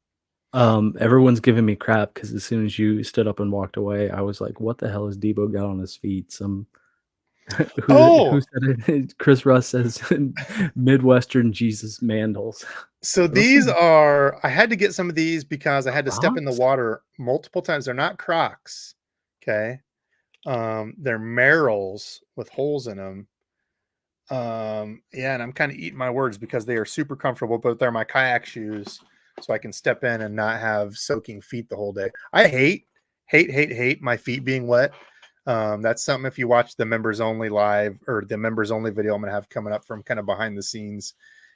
Speaker 1: Everyone's giving me crap because as soon as you stood up and walked away, I was like, "What the hell has Debo got on his feet?" Some who
Speaker 2: oh,
Speaker 1: said it? Chris Russ says Midwestern Jesus Mandals.
Speaker 2: so
Speaker 1: Those
Speaker 2: these
Speaker 1: things
Speaker 2: are I had to get some of these because I had to step in the
Speaker 1: Crocs?
Speaker 2: water multiple times. They're not Crocs. Okay. They're Merrills with holes in them. Yeah, and I'm kind of eating my words because they are super comfortable, but they're my kayak shoes, so I can step in and not have soaking feet the whole day. I hate my feet being wet. That's something if you watch the members only live or the members only video I'm gonna have coming up from kind of behind the scenes,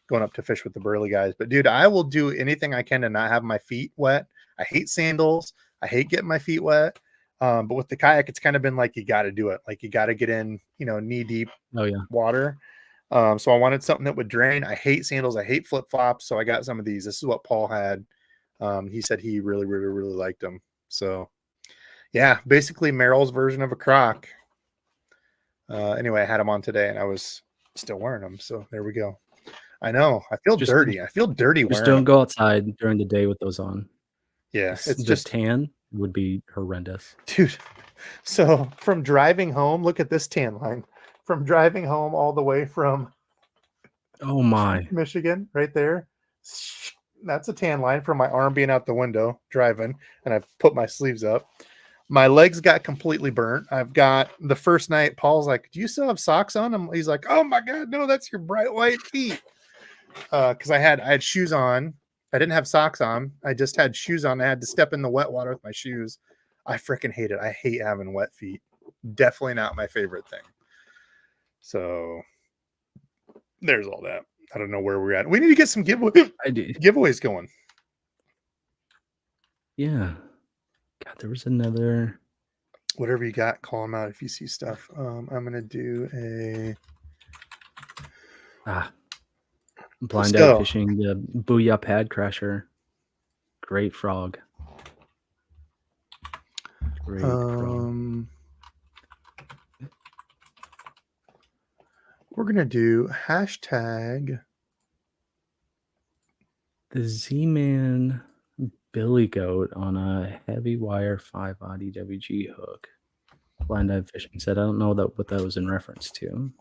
Speaker 2: going up to fish with the burly guys. But dude, I will do anything I can to not have my feet wet. I hate sandals. I hate getting my feet wet. But with the kayak, it's kind of been like you got to do it. Like you got to get in, knee deep
Speaker 1: Oh yeah.
Speaker 2: water. So I wanted something that would drain. I hate sandals. I hate flip flops. So I got some of these. This is what Paul had. He said he really, really, really liked them. So yeah, basically Merrill's version of a Croc. Anyway, I had them on today and I was still wearing them. So there we go. I know. I feel
Speaker 1: Just
Speaker 2: dirty. I feel dirty
Speaker 1: just
Speaker 2: wearing
Speaker 1: don't
Speaker 2: them.
Speaker 1: go outside during the day with those on.
Speaker 2: Yeah, it's
Speaker 1: The
Speaker 2: just,
Speaker 1: tan would be horrendous.
Speaker 2: dude. So from driving home, look at this tan line. From driving home all the way from
Speaker 1: Oh my.
Speaker 2: Michigan, right there. That's a tan line from my arm being out the window driving, and I've put my sleeves up. My legs got completely burnt. I've got the first night. Paul's like, "Do you still have socks on?" He's like, "Oh my god, no, that's your bright white feet." Because I had shoes on. I didn't have socks on. I just had shoes on. I had to step in the wet water with my shoes. I freaking hate it. I hate having wet feet. Definitely not my favorite thing. So there's all that. I don't know where we're at. We need to get some
Speaker 1: I do.
Speaker 2: giveaways going.
Speaker 1: Yeah. God, there was another.
Speaker 2: Whatever you got, call them out if you see stuff. I'm gonna do
Speaker 1: Blind eye
Speaker 2: so
Speaker 1: fishing, the Booyah Pad Crasher. Great frog. Great frog.
Speaker 2: we're gonna do hashtag
Speaker 1: The Z-Man Billy Goat on a heavy wire 5-aught EWG hook. Blind eye fishing said, I don't know what that was in reference to.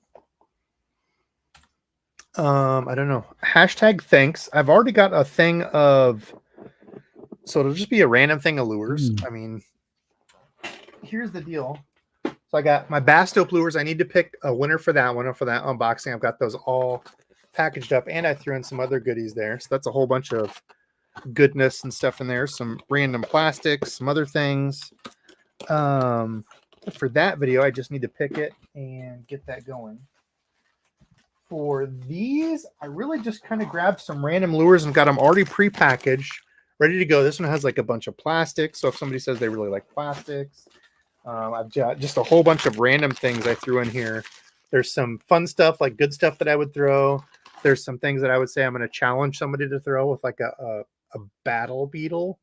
Speaker 2: I don't know. Hashtag thanks. I've already got a thing of so it'll just be a random thing of lures. I mean, here's the deal. So I got my Bass Dope lures. I need to pick a winner for that one or for that unboxing. I've got those all packaged up, and I threw in some other goodies there. So that's a whole bunch of goodness and stuff in there. Some random plastics, some other things. For that video, I just need to pick it and get that going. For these, I really just kind of grabbed some random lures and got them already pre-packaged, ready to go. This one has like a bunch of plastics. So if somebody says they really like plastics, I've got just a whole bunch of random things I threw in here There's some fun stuff, like good stuff that I would throw. There's some things that I would say I'm going to challenge somebody to throw with, like a battle beetle.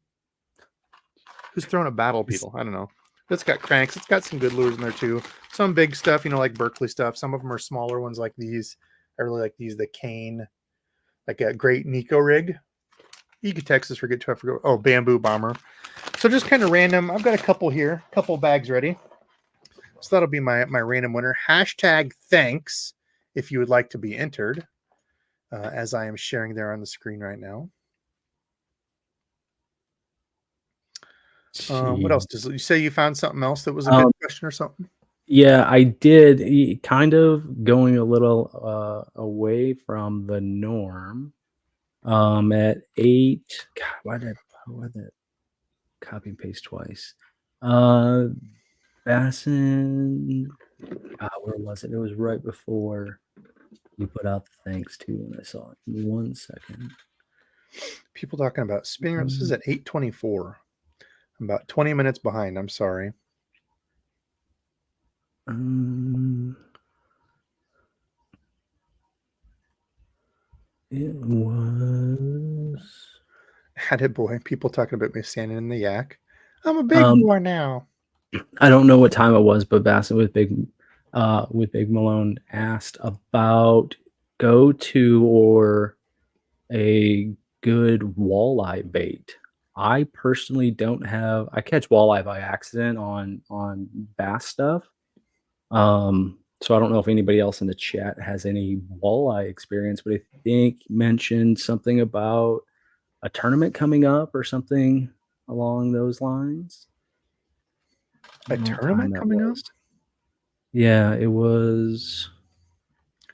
Speaker 2: Who's throwing a battle beetle? I don't know. It's got cranks. It's got some good lures in there too. Some big stuff, like Berkeley stuff. Some of them are smaller ones like these. I really like these, the cane, like a great Nico rig. Ega Texas, forget. Oh, bamboo bomber. So just kind of random. I've got a couple here, a couple bags ready. So that'll be my random winner. Hashtag thanks if you would like to be entered, as I am sharing there on the screen right now. What else does you say? You found something else that was a good question or something?
Speaker 1: Yeah, I did. Kind of going a little away from the norm. At 8, God, why did I copy and paste twice? Bassin, where was it? It was right before you put out the thanks to, and I saw it. Give me 1 second.
Speaker 2: People talking about spinning. This is at 8:24. I'm about 20 minutes behind. I'm sorry.
Speaker 1: It was.
Speaker 2: Had it, boy. People talking about me standing in the yak. I'm a big boy now.
Speaker 1: I don't know what time it was, but Bassett with Big Malone asked about go-to or a good walleye bait. I personally don't have. I catch walleye by accident on bass stuff. So I don't know if anybody else in the chat has any walleye experience, but I think you mentioned something about a tournament coming up or something along those lines.
Speaker 2: A tournament coming up?
Speaker 1: Yeah, it was.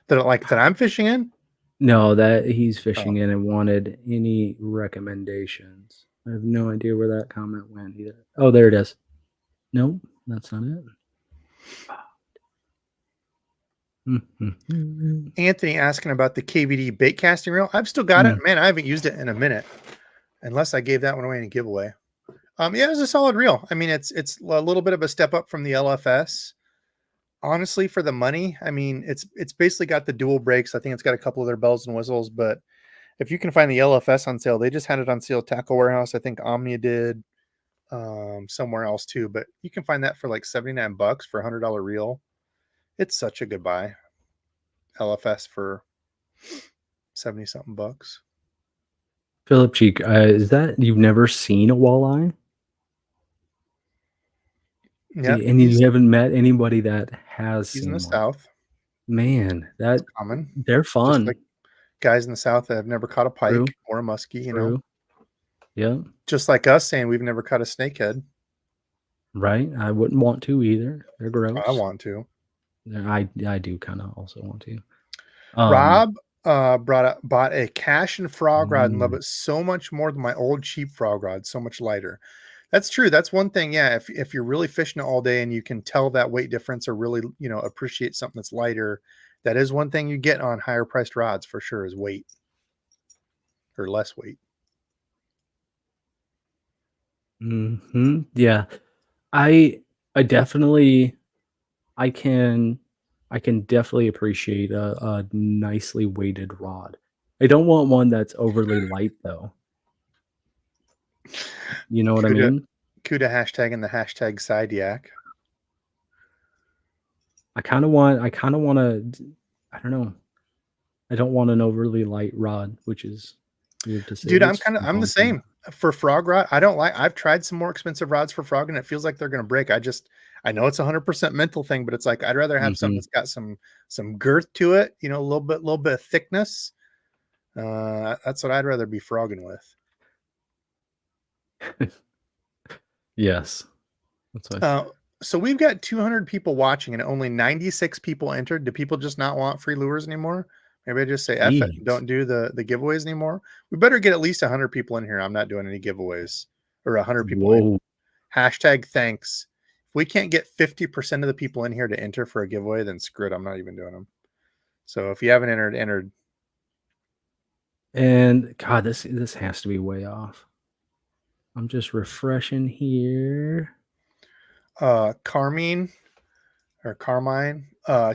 Speaker 2: That I'm fishing in?
Speaker 1: No, that he's fishing in and wanted any recommendations. I have no idea where that comment went either. Oh, there it is. Nope, that's not it.
Speaker 2: Anthony asking about the KVD bait casting reel. I've still got it. Man, I haven't used it in a minute. Unless I gave that one away in a giveaway. Yeah, it's a solid reel. I mean, it's a little bit of a step up from the LFS. Honestly, for the money, I mean, it's basically got the dual brakes. I think it's got a couple of their bells and whistles, but if you can find the LFS on sale, they just had it on sale at Tackle Warehouse. I think Omnia did, somewhere else too, but you can find that for like $79 for a $100 reel. It's such a good buy. LFS for 70 something bucks.
Speaker 1: Philip Cheek, is that you've never seen a walleye?
Speaker 2: Yeah,
Speaker 1: and you haven't met anybody that has
Speaker 2: he's
Speaker 1: seen
Speaker 2: in the
Speaker 1: one.
Speaker 2: South.
Speaker 1: Man, that's
Speaker 2: common.
Speaker 1: They're fun.
Speaker 2: Just like guys in the South that have never caught a pike
Speaker 1: True.
Speaker 2: or a muskie,
Speaker 1: True. Yeah.
Speaker 2: Just like us saying we've never caught a snakehead.
Speaker 1: Right. I wouldn't want to either. They're gross.
Speaker 2: I want to.
Speaker 1: I do kind of also want to.
Speaker 2: Rob bought a cash and frog rod and love it so much more than my old cheap frog rod, so much lighter. That's true. That's one thing. Yeah. If you're really fishing it all day and you can tell that weight difference or really, appreciate something that's lighter, that is one thing you get on higher priced rods for sure is weight or less weight.
Speaker 1: Yeah. I definitely, I can definitely appreciate a nicely weighted rod. I don't want one that's overly light though. You know what I mean?
Speaker 2: Kuda hashtag and the hashtag side yak.
Speaker 1: I kind of want to, I don't know. I don't want an overly light rod, which is weird to say.
Speaker 2: Dude, I'm the same for frog rod. I've tried some more expensive rods for frog and it feels like they're going to break. I know it's 100% mental thing, but it's like, I'd rather have something that's got some girth to it, a little bit of thickness. That's what I'd rather be frogging with.
Speaker 1: Yes. That's what
Speaker 2: so we've got 200 people watching and only 96 people entered. Do people just not want free lures anymore? Maybe I just say F it and don't do the giveaways anymore. We better get at least 100 people in here. I'm not doing any giveaways or 100 people. In. Hashtag thanks. If we can't get 50% of the people in here to enter for a giveaway, then screw it. I'm not even doing them. So if you haven't entered.
Speaker 1: And God, this has to be way off. I'm just refreshing here.
Speaker 2: Carmine.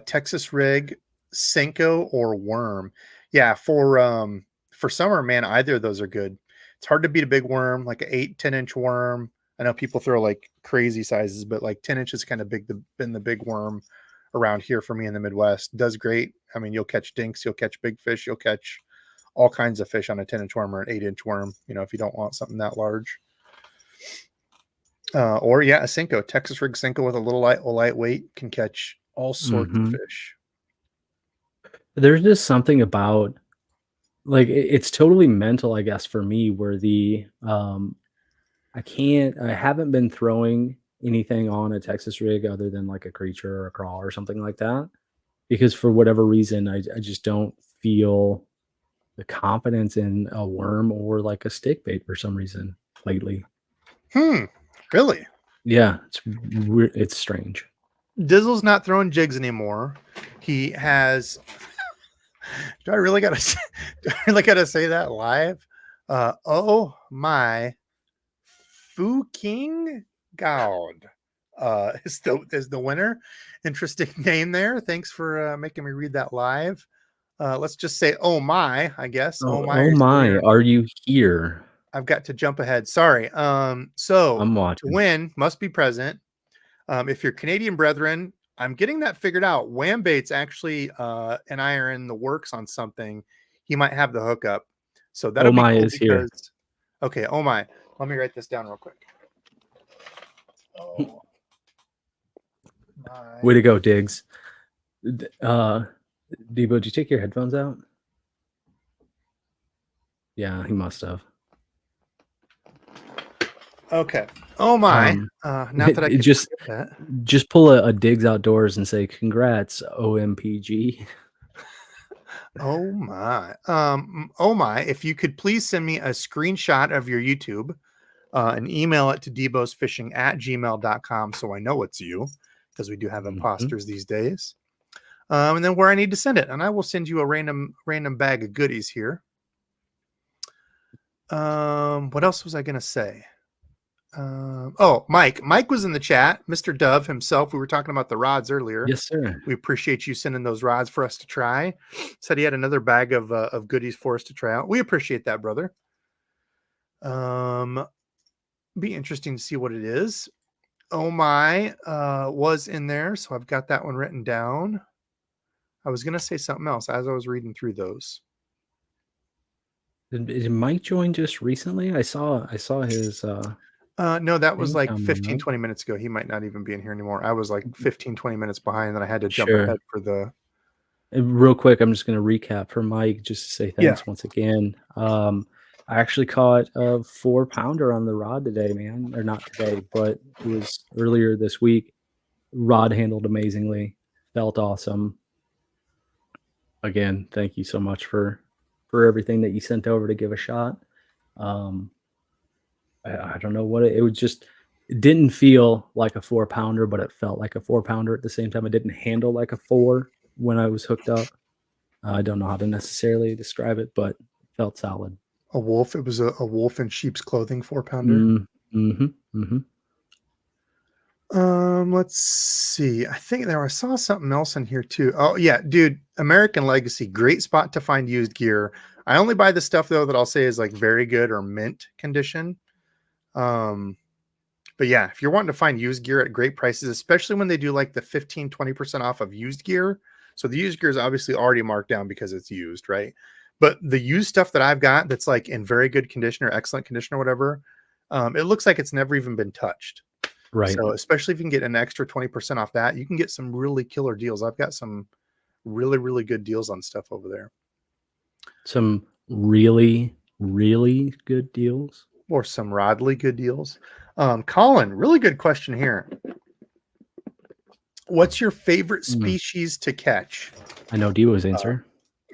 Speaker 2: Texas rig, Senko, or worm. Yeah, for summer, man, either of those are good. It's hard to beat a big worm, like an 8-10 inch worm. I know people throw like crazy sizes, but like 10 inches kind of been the big worm around here for me in the Midwest. Does great. I mean, you'll catch dinks, you'll catch big fish, you'll catch all kinds of fish on a 10-inch worm or an 8-inch worm, if you don't want something that large. Or yeah, a Senko, Texas rig Senko with a lightweight can catch all sorts of fish.
Speaker 1: There's just something about like it's totally mental, I guess, for me where I haven't been throwing anything on a Texas rig other than like a creature or a crawl or something like that. Because for whatever reason, I just don't feel the confidence in a worm or like a stick bait for some reason lately.
Speaker 2: Really?
Speaker 1: Yeah, it's strange.
Speaker 2: Dizzle's not throwing jigs anymore. He has. Do I really gotta say that live? Oh my, Fu King God is the winner. Interesting name there. Thanks for making me read that live. Let's just say, oh my, I guess. Oh my,
Speaker 1: Oh my, are you here?
Speaker 2: I've got to jump ahead. Sorry. So
Speaker 1: I'm
Speaker 2: to
Speaker 1: watching.
Speaker 2: win, must be present. If you're Canadian brethren, I'm getting that figured out. Whambait's actually and I are in the works on something. He might have the hookup. So that'll
Speaker 1: Oh
Speaker 2: be
Speaker 1: my
Speaker 2: cool
Speaker 1: is here.
Speaker 2: okay, oh my. Let me write this down real quick. Oh my.
Speaker 1: Way to go, Diggs. Debo, did you take your headphones out? Yeah, he must have.
Speaker 2: Okay. Oh my. Not that I can
Speaker 1: just pull a Diggs Outdoors and say congrats, OMPG.
Speaker 2: Oh my. Oh my. If you could please send me a screenshot of your YouTube and email it to debosfishing@gmail.com so I know it's you, because we do have imposters these days. And then where I need to send it, and I will send you a random bag of goodies here. What else was I gonna say? Mike was in the chat. Mr. Dove himself. We were talking about the rods earlier.
Speaker 1: Yes, sir.
Speaker 2: We appreciate you sending those rods for us to try. Said he had another bag of goodies for us to try out. We appreciate that, brother. Be interesting to see what it is. Oh my, was in there, so I've got that one written down. I was gonna say something else as I was reading through those.
Speaker 1: Did Mike join just recently? I saw his
Speaker 2: No, that was like 15,
Speaker 1: right?
Speaker 2: 20 minutes ago. He might not even be in here anymore. I was like 15, 20 minutes behind, and then I had to jump
Speaker 1: Sure.
Speaker 2: ahead for the.
Speaker 1: Real quick, I'm just going to recap for Mike just to say thanks once again. I actually caught a 4-pounder on the rod today, man. Or not today, but it was earlier this week. Rod handled amazingly. Felt awesome. Again, thank you so much for everything that you sent over to give a shot. I don't know what it was just. It didn't feel like a 4-pounder, but it felt like a 4-pounder at the same time. It didn't handle like a 4 when I was hooked up. I don't know how to necessarily describe it, but it felt solid.
Speaker 2: A wolf. It was a wolf in sheep's clothing 4-pounder. Let's see. I think I saw something else in here too. Oh yeah, dude. American Legacy, great spot to find used gear. I only buy the stuff though that I'll say is like very good or mint condition. But yeah, if you're wanting to find used gear at great prices, especially when they do like the 15-20% off of used gear. So the used gear is obviously already marked down because it's used, right? But the used stuff that I've got that's like in very good condition or excellent condition or whatever, it looks like it's never even been touched.
Speaker 1: Right.
Speaker 2: So especially if you can get an extra 20% off that, you can get some really killer deals. I've got some really, really good deals on stuff over there.
Speaker 1: Some really, really good deals.
Speaker 2: Or some Rodley good deals. Colin, really good question here. What's your favorite species to catch?
Speaker 1: I know Debo's answer.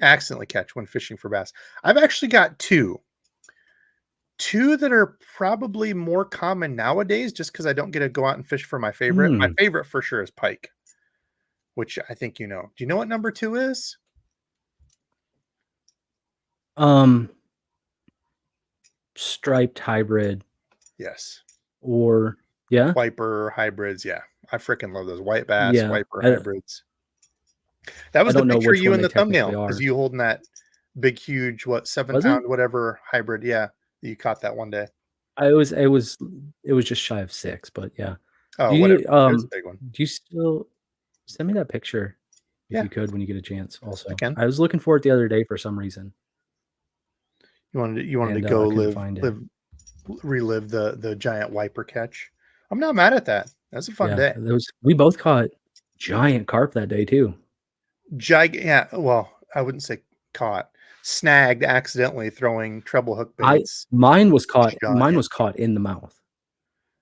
Speaker 2: Accidentally catch when fishing for bass. I've actually got two that are probably more common nowadays just because I don't get to go out and fish for my favorite. My favorite for sure is pike, which I think you know. Do you know what number 2 is?
Speaker 1: Striped hybrid.
Speaker 2: Yes.
Speaker 1: Or yeah.
Speaker 2: Wiper hybrids. Yeah. I freaking love those white bass, wiper hybrids. That
Speaker 1: I
Speaker 2: was the
Speaker 1: don't know
Speaker 2: picture of
Speaker 1: which
Speaker 2: you
Speaker 1: one
Speaker 2: in
Speaker 1: they
Speaker 2: the
Speaker 1: technically
Speaker 2: thumbnail, is
Speaker 1: are.
Speaker 2: you holding that big, huge, what,
Speaker 1: Was it?
Speaker 2: 7-pound, whatever hybrid. Yeah, you caught that one day.
Speaker 1: It was just shy of 6, but yeah.
Speaker 2: Oh,
Speaker 1: Do
Speaker 2: whatever.
Speaker 1: you,
Speaker 2: It was a big one.
Speaker 1: do you still send me that picture if
Speaker 2: Yeah,
Speaker 1: you could when you get a chance
Speaker 2: I
Speaker 1: also.
Speaker 2: can.
Speaker 1: I was looking for it the other day for some reason,
Speaker 2: You wanted to
Speaker 1: and,
Speaker 2: go
Speaker 1: I couldn't find it.
Speaker 2: relive the giant wiper catch. I'm not mad at that. That's a fun
Speaker 1: Yeah,
Speaker 2: day.
Speaker 1: we both caught giant carp that day too.
Speaker 2: Yeah, well, I wouldn't say caught, snagged accidentally throwing treble hook
Speaker 1: I
Speaker 2: baits.
Speaker 1: mine
Speaker 2: Giant.
Speaker 1: was caught in the mouth.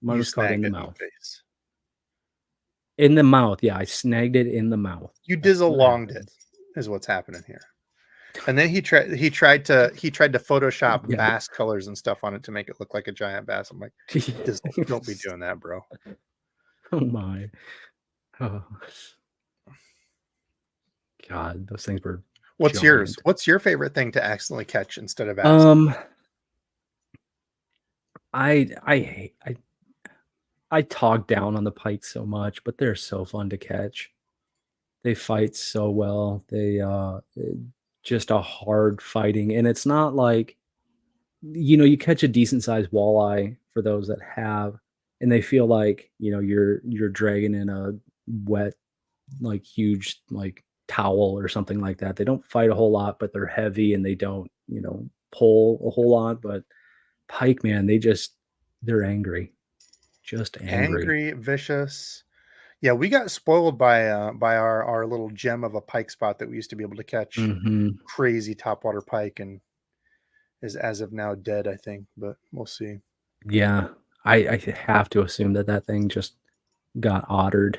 Speaker 1: Mine
Speaker 2: You
Speaker 1: was caught in
Speaker 2: snagged
Speaker 1: the
Speaker 2: it in the
Speaker 1: mouth.
Speaker 2: face.
Speaker 1: In the mouth, yeah, I snagged it in the mouth.
Speaker 2: You
Speaker 1: That's
Speaker 2: dizzle
Speaker 1: what
Speaker 2: longed it,
Speaker 1: happens.
Speaker 2: is what's happening here. And then he tried to Photoshop
Speaker 1: Yeah.
Speaker 2: bass colors and stuff on it to make it look like a giant bass. I'm like, Dizzle, don't be doing that, bro.
Speaker 1: Oh my. Oh, god, those things were
Speaker 2: What's yours?
Speaker 1: giant.
Speaker 2: What's your favorite thing to accidentally catch instead of accident?
Speaker 1: Um, I hate I talk down on the pike so much, but they're so fun to catch. They fight so well. Just a hard fighting, and it's not like, you catch a decent sized walleye for those that have, and they feel like, you're dragging in a wet, like, huge, like, towel or something like that. They don't fight a whole lot, but they're heavy and they don't, pull a whole lot, but pike, man, they're angry, just angry.
Speaker 2: Angry, vicious. Yeah, we got spoiled by our little gem of a pike spot that we used to be able to catch
Speaker 1: Mhm.
Speaker 2: crazy topwater pike, and is as of now dead, I think, but we'll see.
Speaker 1: Yeah. I have to assume that that thing just got ottered.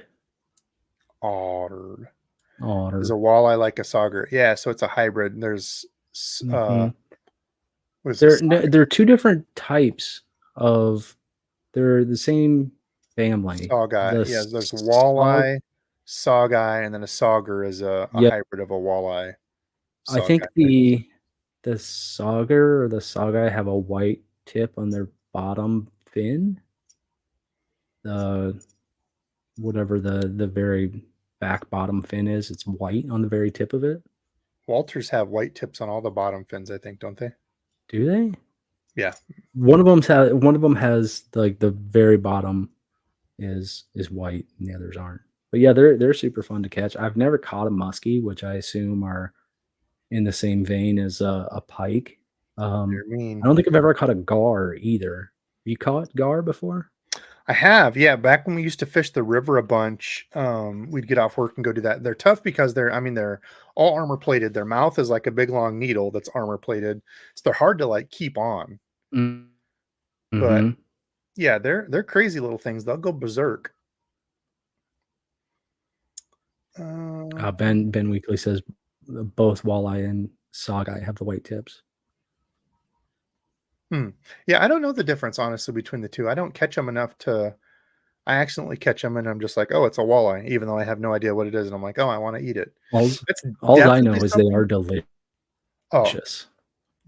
Speaker 2: Otter. Is a
Speaker 1: Ottered.
Speaker 2: walleye like a sauger? Yeah, so it's a hybrid. There's
Speaker 1: Mhm.
Speaker 2: what is this?
Speaker 1: They're 2 different types of they're the same family.
Speaker 2: Sawguy.
Speaker 1: The
Speaker 2: Yeah, there's
Speaker 1: sog
Speaker 2: walleye, sawguy, and then a sauger is a
Speaker 1: Yep.
Speaker 2: hybrid of a walleye
Speaker 1: I
Speaker 2: sawguy
Speaker 1: think
Speaker 2: type.
Speaker 1: the sauger or the sogeye have a white tip on their bottom fin. The whatever the very back bottom fin is, it's white on the very tip of it.
Speaker 2: Walters have white tips on all the bottom fins, I think, don't they?
Speaker 1: Do they?
Speaker 2: Yeah.
Speaker 1: One of them has, like, the very bottom is white and the others aren't. But yeah, they're super fun to catch. I've never caught a muskie, which I assume are in the same vein as a pike.
Speaker 2: They're
Speaker 1: I
Speaker 2: mean.
Speaker 1: don't think I've ever caught a gar either. You caught gar before?
Speaker 2: I have, yeah. Back when we used to fish the river a bunch, we'd get off work and go do that. They're tough because they're all armor plated. Their mouth is like a big long needle that's armor plated, so they're hard to like keep on.
Speaker 1: Mm,
Speaker 2: But
Speaker 1: mhm.
Speaker 2: yeah, they're crazy little things. They'll go berserk. Uh,
Speaker 1: Ben Weekly says both walleye and saugeye have the white tips.
Speaker 2: yeah, I don't know the difference honestly between the two. I don't catch them enough to. I accidentally catch them and I'm just like, oh, it's a walleye, even though I have no idea what it is, and I'm like, oh, I want to eat it.
Speaker 1: Alls
Speaker 2: It's
Speaker 1: alls I
Speaker 2: definitely
Speaker 1: know is they are
Speaker 2: something. Oh,
Speaker 1: delicious.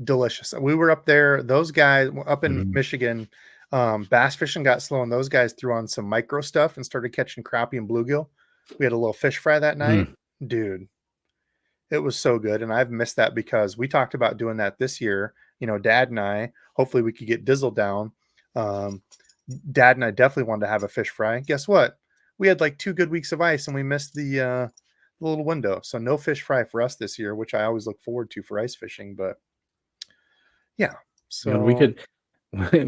Speaker 2: delicious. We were up there. Those guys up in
Speaker 1: Mhm.
Speaker 2: Michigan, bass fishing got slow, and those guys threw on some micro stuff and started catching crappie and bluegill. We had a little fish fry that night,
Speaker 1: Mm.
Speaker 2: dude. It was so good, and I've missed that because we talked about doing that this year. Dad and I. Hopefully, we could get Dizzle down. Um, Dad and I definitely wanted to have a fish fry. Guess what? We had like 2 good weeks of ice, and we missed the little window. So no fish fry for us this year, which I always look forward to for ice fishing. But yeah,
Speaker 1: Man, we
Speaker 2: so
Speaker 1: could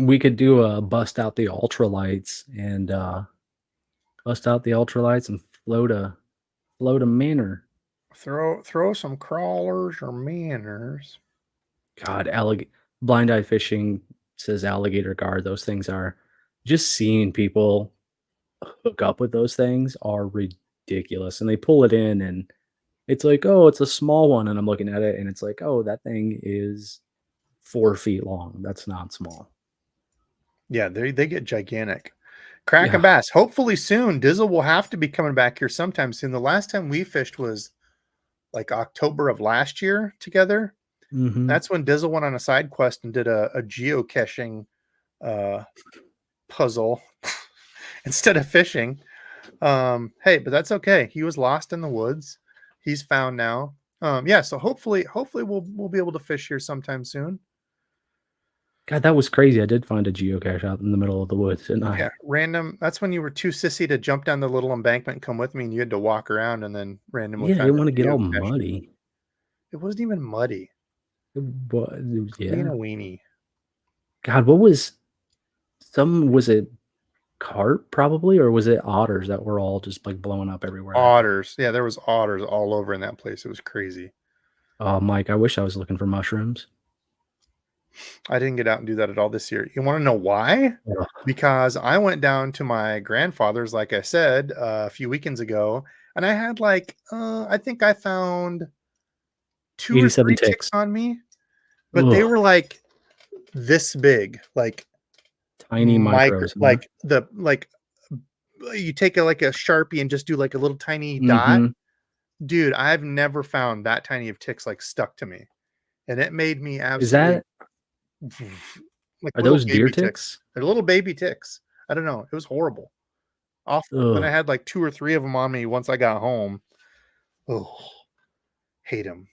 Speaker 1: we could do a bust out the ultralights and float a manor.
Speaker 2: throw some crawlers or manners.
Speaker 1: God, blind eye fishing says alligator guard. Those things are just seeing people hook up with those things are ridiculous. And they pull it in and it's like, oh, it's a small one. And I'm looking at it and it's like, oh, that thing is 4 feet long. That's not small.
Speaker 2: Yeah, they get gigantic. Crack and
Speaker 1: Yeah.
Speaker 2: bass. Hopefully soon. Dizzle will have to be coming back here sometime soon. The last time we fished was like October of last year together.
Speaker 1: Hmm.
Speaker 2: That's when Dizzle went on a side quest and did a geocaching uh, puzzle instead of fishing. Hey, but that's okay. He was lost in the woods. He's found now. Yeah, so hopefully we'll be able to fish here sometime soon.
Speaker 1: God, that was crazy. I did find a geocache out in the middle of the woods, didn't I?
Speaker 2: Yeah, random. That's when you were too sissy to jump down the little embankment and come with me, and you had to walk around and then randomly
Speaker 1: Yeah, I
Speaker 2: found
Speaker 1: didn't
Speaker 2: a
Speaker 1: wanna get all
Speaker 2: geocache.
Speaker 1: muddy.
Speaker 2: It wasn't even muddy.
Speaker 1: But
Speaker 2: Clean
Speaker 1: yeah.
Speaker 2: a weenie.
Speaker 1: God, what was was it carp probably, or was it otters that were all just, like, blowing up everywhere?
Speaker 2: Otters. Yeah, there was otters all over in that place. It was crazy.
Speaker 1: Oh, Mike, I wish I was looking for mushrooms.
Speaker 2: I didn't get out and do that at all this year. You want to know why?
Speaker 1: Ugh,
Speaker 2: Because I went down to my grandfather's, like I said, a few weekends ago, and I had I think I found 2 or
Speaker 1: 87
Speaker 2: 3 ticks
Speaker 1: ticks.
Speaker 2: on me, but they
Speaker 1: Ugh,
Speaker 2: were like this big, like
Speaker 1: tiny micros, huh?
Speaker 2: you take like a Sharpie and just do like a little tiny dot.
Speaker 1: Mhm.
Speaker 2: Dude, I've never found that tiny of ticks like stuck to me. And it made me
Speaker 1: Is
Speaker 2: absolutely
Speaker 1: that
Speaker 2: like
Speaker 1: are
Speaker 2: little
Speaker 1: those deer
Speaker 2: baby ticks.
Speaker 1: ticks?
Speaker 2: They're little baby ticks. I don't know. It was horrible. Awful. Then I
Speaker 1: Ugh,
Speaker 2: had like 2 or 3 of them on me once I got home. Oh, hate them.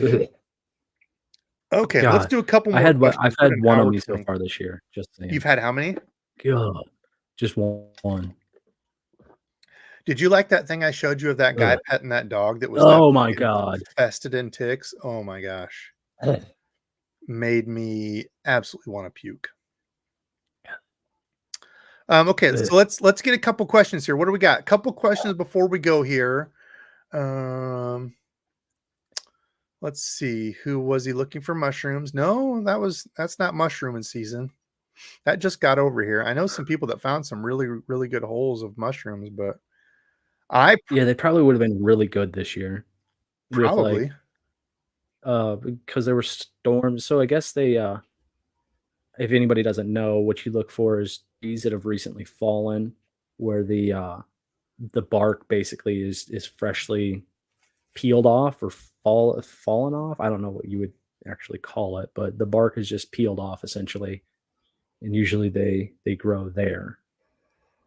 Speaker 1: ugh.
Speaker 2: Okay, let's
Speaker 1: God,
Speaker 2: do a couple more
Speaker 1: I've
Speaker 2: questions. We're at
Speaker 1: had
Speaker 2: an
Speaker 1: 1 on
Speaker 2: hour
Speaker 1: me so
Speaker 2: 20.
Speaker 1: far this year, just
Speaker 2: You've
Speaker 1: saying.
Speaker 2: had how many?
Speaker 1: God, just 1.
Speaker 2: Did you like that thing I showed you of that guy
Speaker 1: Ugh.
Speaker 2: petting that dog that was
Speaker 1: Oh my
Speaker 2: absolutely
Speaker 1: god.
Speaker 2: infested in ticks? Oh my gosh.
Speaker 1: Ugh.
Speaker 2: Made me absolutely want to puke. Okay, so let's get a couple questions here. What do we got? A couple questions before we go here. Um, let's see. Who was he looking for mushrooms? No, that's not mushrooming season. That just got over here. I know some people that found some really really good holes of mushrooms, but I
Speaker 1: Yeah, they probably would've been really good this year with,
Speaker 2: probably.
Speaker 1: because there were storms, so I guess if anybody doesn't know, what you look for is trees that have recently fallen, where the bark basically is freshly peeled off or fallen off. I don't know what you would actually call it, but the bark is just peeled off essentially, and usually they grow there.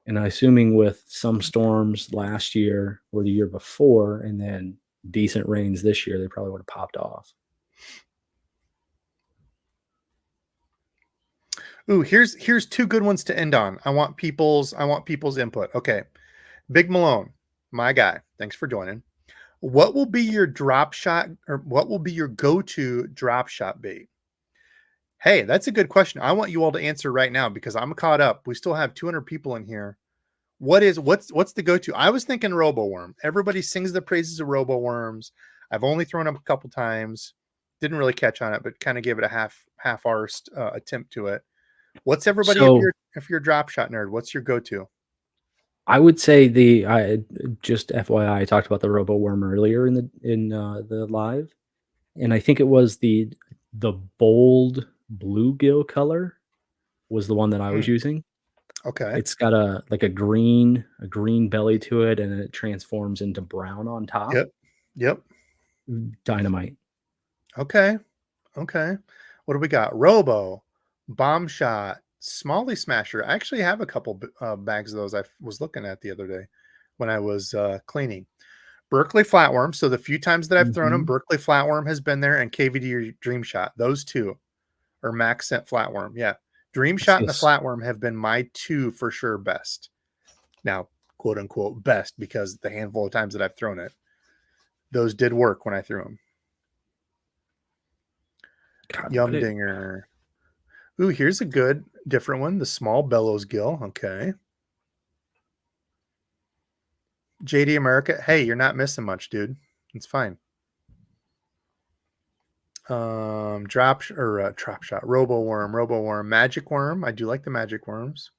Speaker 1: And I'm assuming with some storms last year or the year before, and then decent rains this year, they probably would have popped off.
Speaker 2: Ooh, here's two good ones to end on. I want people's input. Okay. Big Malone, my guy. Thanks for joining. What will be your drop shot or what will be your go-to drop shot bait? Hey, that's a good question. I want you all to answer right now because I'm caught up. We still have 200 people in here. What's the go-to? I was thinking robo worm. Everybody sings the praises of robo worms. I've only thrown them a couple times. Didn't really catch on it, but kind of gave it a half-arsed attempt to it. What's everybody
Speaker 1: So
Speaker 2: if you're a drop shot nerd, what's your go-to?
Speaker 1: I would say I just FYI, I talked about the robo worm earlier in the live, and I think it was the bold bluegill color was the one that I was
Speaker 2: Hmm,
Speaker 1: using.
Speaker 2: okay.
Speaker 1: It's got a green belly to it, and it transforms into brown on top.
Speaker 2: Yep. Yep.
Speaker 1: Dynamite.
Speaker 2: Okay. Okay. What do we got? Robo, bomb shot, Smalley Smasher. I actually have a couple bags of those I was looking at the other day when I was cleaning. Berkeley Flatworm. So the few times that I've thrown them,
Speaker 1: Mhm.
Speaker 2: Berkeley Flatworm has been there, and KVD or Dream Shot. Those two or Max Scent Flatworm. Yeah. Dream
Speaker 1: That's
Speaker 2: Shot and the
Speaker 1: just
Speaker 2: Flatworm have been my two for sure best. Now, quote unquote best because the handful of times that I've thrown it, those did work when I threw them.
Speaker 1: God, what
Speaker 2: Yum
Speaker 1: it
Speaker 2: Dinger. Ooh, here's a good different one. The small bellows gill. Okay. JD America. Hey, you're not missing much, dude. It's fine. Drop shot. Robo worm, magic worm. I do like the magic worms.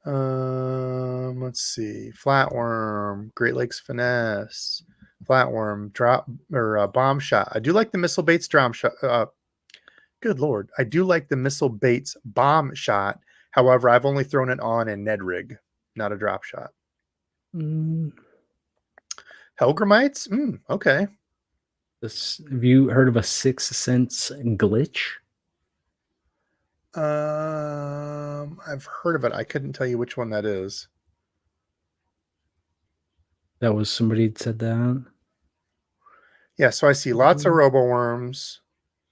Speaker 2: Let's see. Flatworm, Great Lakes finesse, flatworm, drop or bomb shot. I do like the missile baits drum shot. Good lord, I do like the missile baits bomb shot. However, I've only thrown it on a Ned rig, not a drop shot.
Speaker 1: mm,
Speaker 2: Helgramites? Okay.
Speaker 1: this have you heard of a Sixth Sense glitch?
Speaker 2: I've heard of it. I couldn't tell you which one that is.
Speaker 1: That was somebody said that.
Speaker 2: Yeah, so I see lots of robo worms,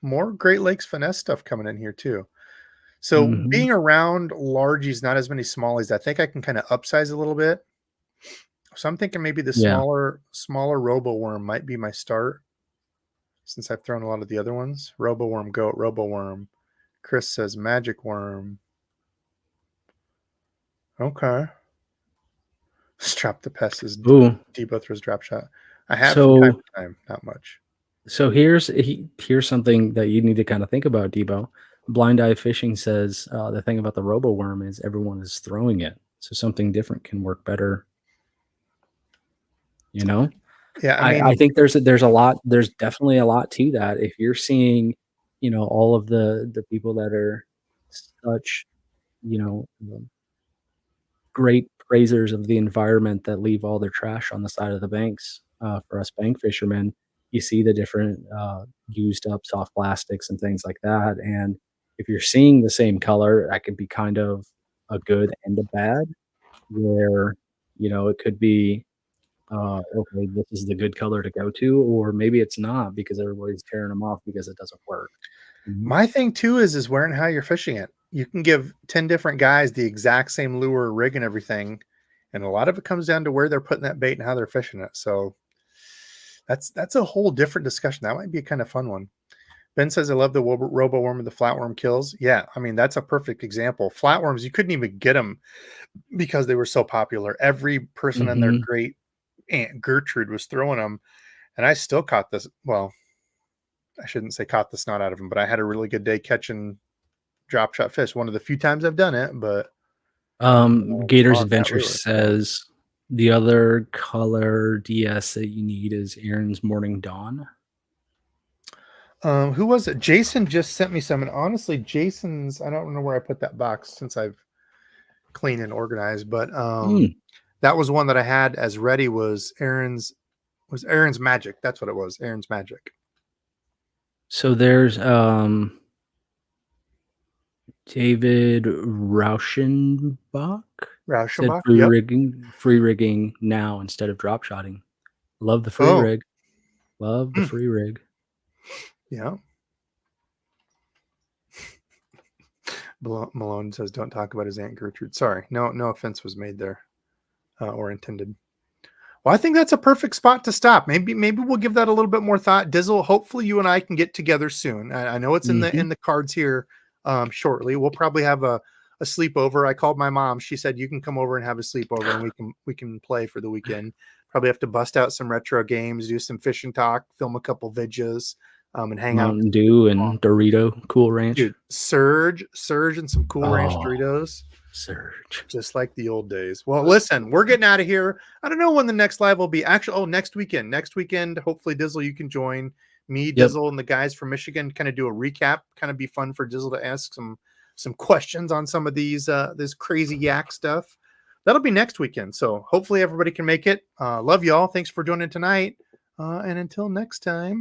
Speaker 2: more Great Lakes finesse stuff coming in here too. So
Speaker 1: Mhm.
Speaker 2: being around largies, not as many smallies, I think I can kind of upsize a little bit. So I'm thinking maybe the
Speaker 1: Yeah.
Speaker 2: smaller robo worm might be my start since I've thrown a lot of the other ones. Robo worm, goat, robo worm. Chris says magic worm. Okay. Strap the pest is
Speaker 1: Ooh.
Speaker 2: Debo throws drop shot. I have from time
Speaker 1: So
Speaker 2: to time, not much.
Speaker 1: here's something that you need to kinda think about, Debo. Blind Eye Fishing says, the thing about the robo worm is everyone is throwing it, so something different can work better, you know?
Speaker 2: Yeah, I
Speaker 1: I
Speaker 2: mean,
Speaker 1: think there's definitely a lot to that. If you're seeing, all of the people that are such, you know, great praisers of the environment that leave all their trash on the side of the banks, for us bank fishermen, you see the different, used up soft plastics and things like that, and if you're seeing the same color, that could be kind of a good and a bad, where, it could be, okay, this is the good color to go to, or maybe it's not because everybody's tearing them off because it doesn't work. Mhm.
Speaker 2: my thing too is where and how you're fishing it. You can give 10 different guys the exact same lure, rig, and everything. And a lot of it comes down to where they're putting that bait and how they're fishing it. So that's a whole different discussion. That might be a kind of fun one. Ben says, I love the robo worm and the flatworm kills. Yeah, I mean, that's a perfect example. Flatworms, you couldn't even get them because they were so popular. Every person and their
Speaker 1: Mhm.
Speaker 2: great Aunt Gertrude was throwing them. And I still caught this. Well, I shouldn't say caught the snot out of them, but I had a really good day catching drop shot fish. One of the few times I've done it, but
Speaker 1: Gator's
Speaker 2: on that
Speaker 1: Adventure
Speaker 2: lure. So,
Speaker 1: says the other color DS that you need is Aaron's Morning Dawn.
Speaker 2: who was it? Jason just sent me some, and honestly, Jason's. I don't know where I put that box since I've cleaned and organized, but
Speaker 1: Mm.
Speaker 2: that was one that I had as ready. Was Aaron's Magic? That's what it was. Aaron's Magic.
Speaker 1: So there's, David Rauschenbach said
Speaker 2: Rauschenbach. Yep.
Speaker 1: free rigging now instead of drop shotting. Love the free
Speaker 2: Oh,
Speaker 1: rig. Love the
Speaker 2: hmm,
Speaker 1: free rig.
Speaker 2: yeah. Malone says, "Don't talk about his Aunt Gertrude." Sorry, no offense was made there or intended. Well, I think that's a perfect spot to stop. Maybe we'll give that a little bit more thought. Dizzle, hopefully you and I can get together soon. I know it's in the
Speaker 1: Mhm.
Speaker 2: in the cards here shortly. We'll probably have a sleepover. I called my mom. She said you can come over and have a sleepover and we can play for the weekend. Probably have to bust out some retro games, do some fishing talk, film a couple videos, and hang out.
Speaker 1: Mountain Dew and Dorito Cool Ranch.
Speaker 2: Dude, Surge, and some Cool Ranch
Speaker 1: Oh,
Speaker 2: Doritos.
Speaker 1: Surge.
Speaker 2: Just like the old days. Well, listen, we're getting out of here. I don't know when the next live will be. Actually, next weekend. Next weekend, hopefully, Dizzle, you can join me,
Speaker 1: Yep.
Speaker 2: Dizzle, and the guys from Michigan. Kind of do a recap. Kind of be fun for Dizzle to ask some questions on some of these this crazy yak stuff. That'll be next weekend. So hopefully everybody can make it. Love y'all. Thanks for joining tonight. And until next time.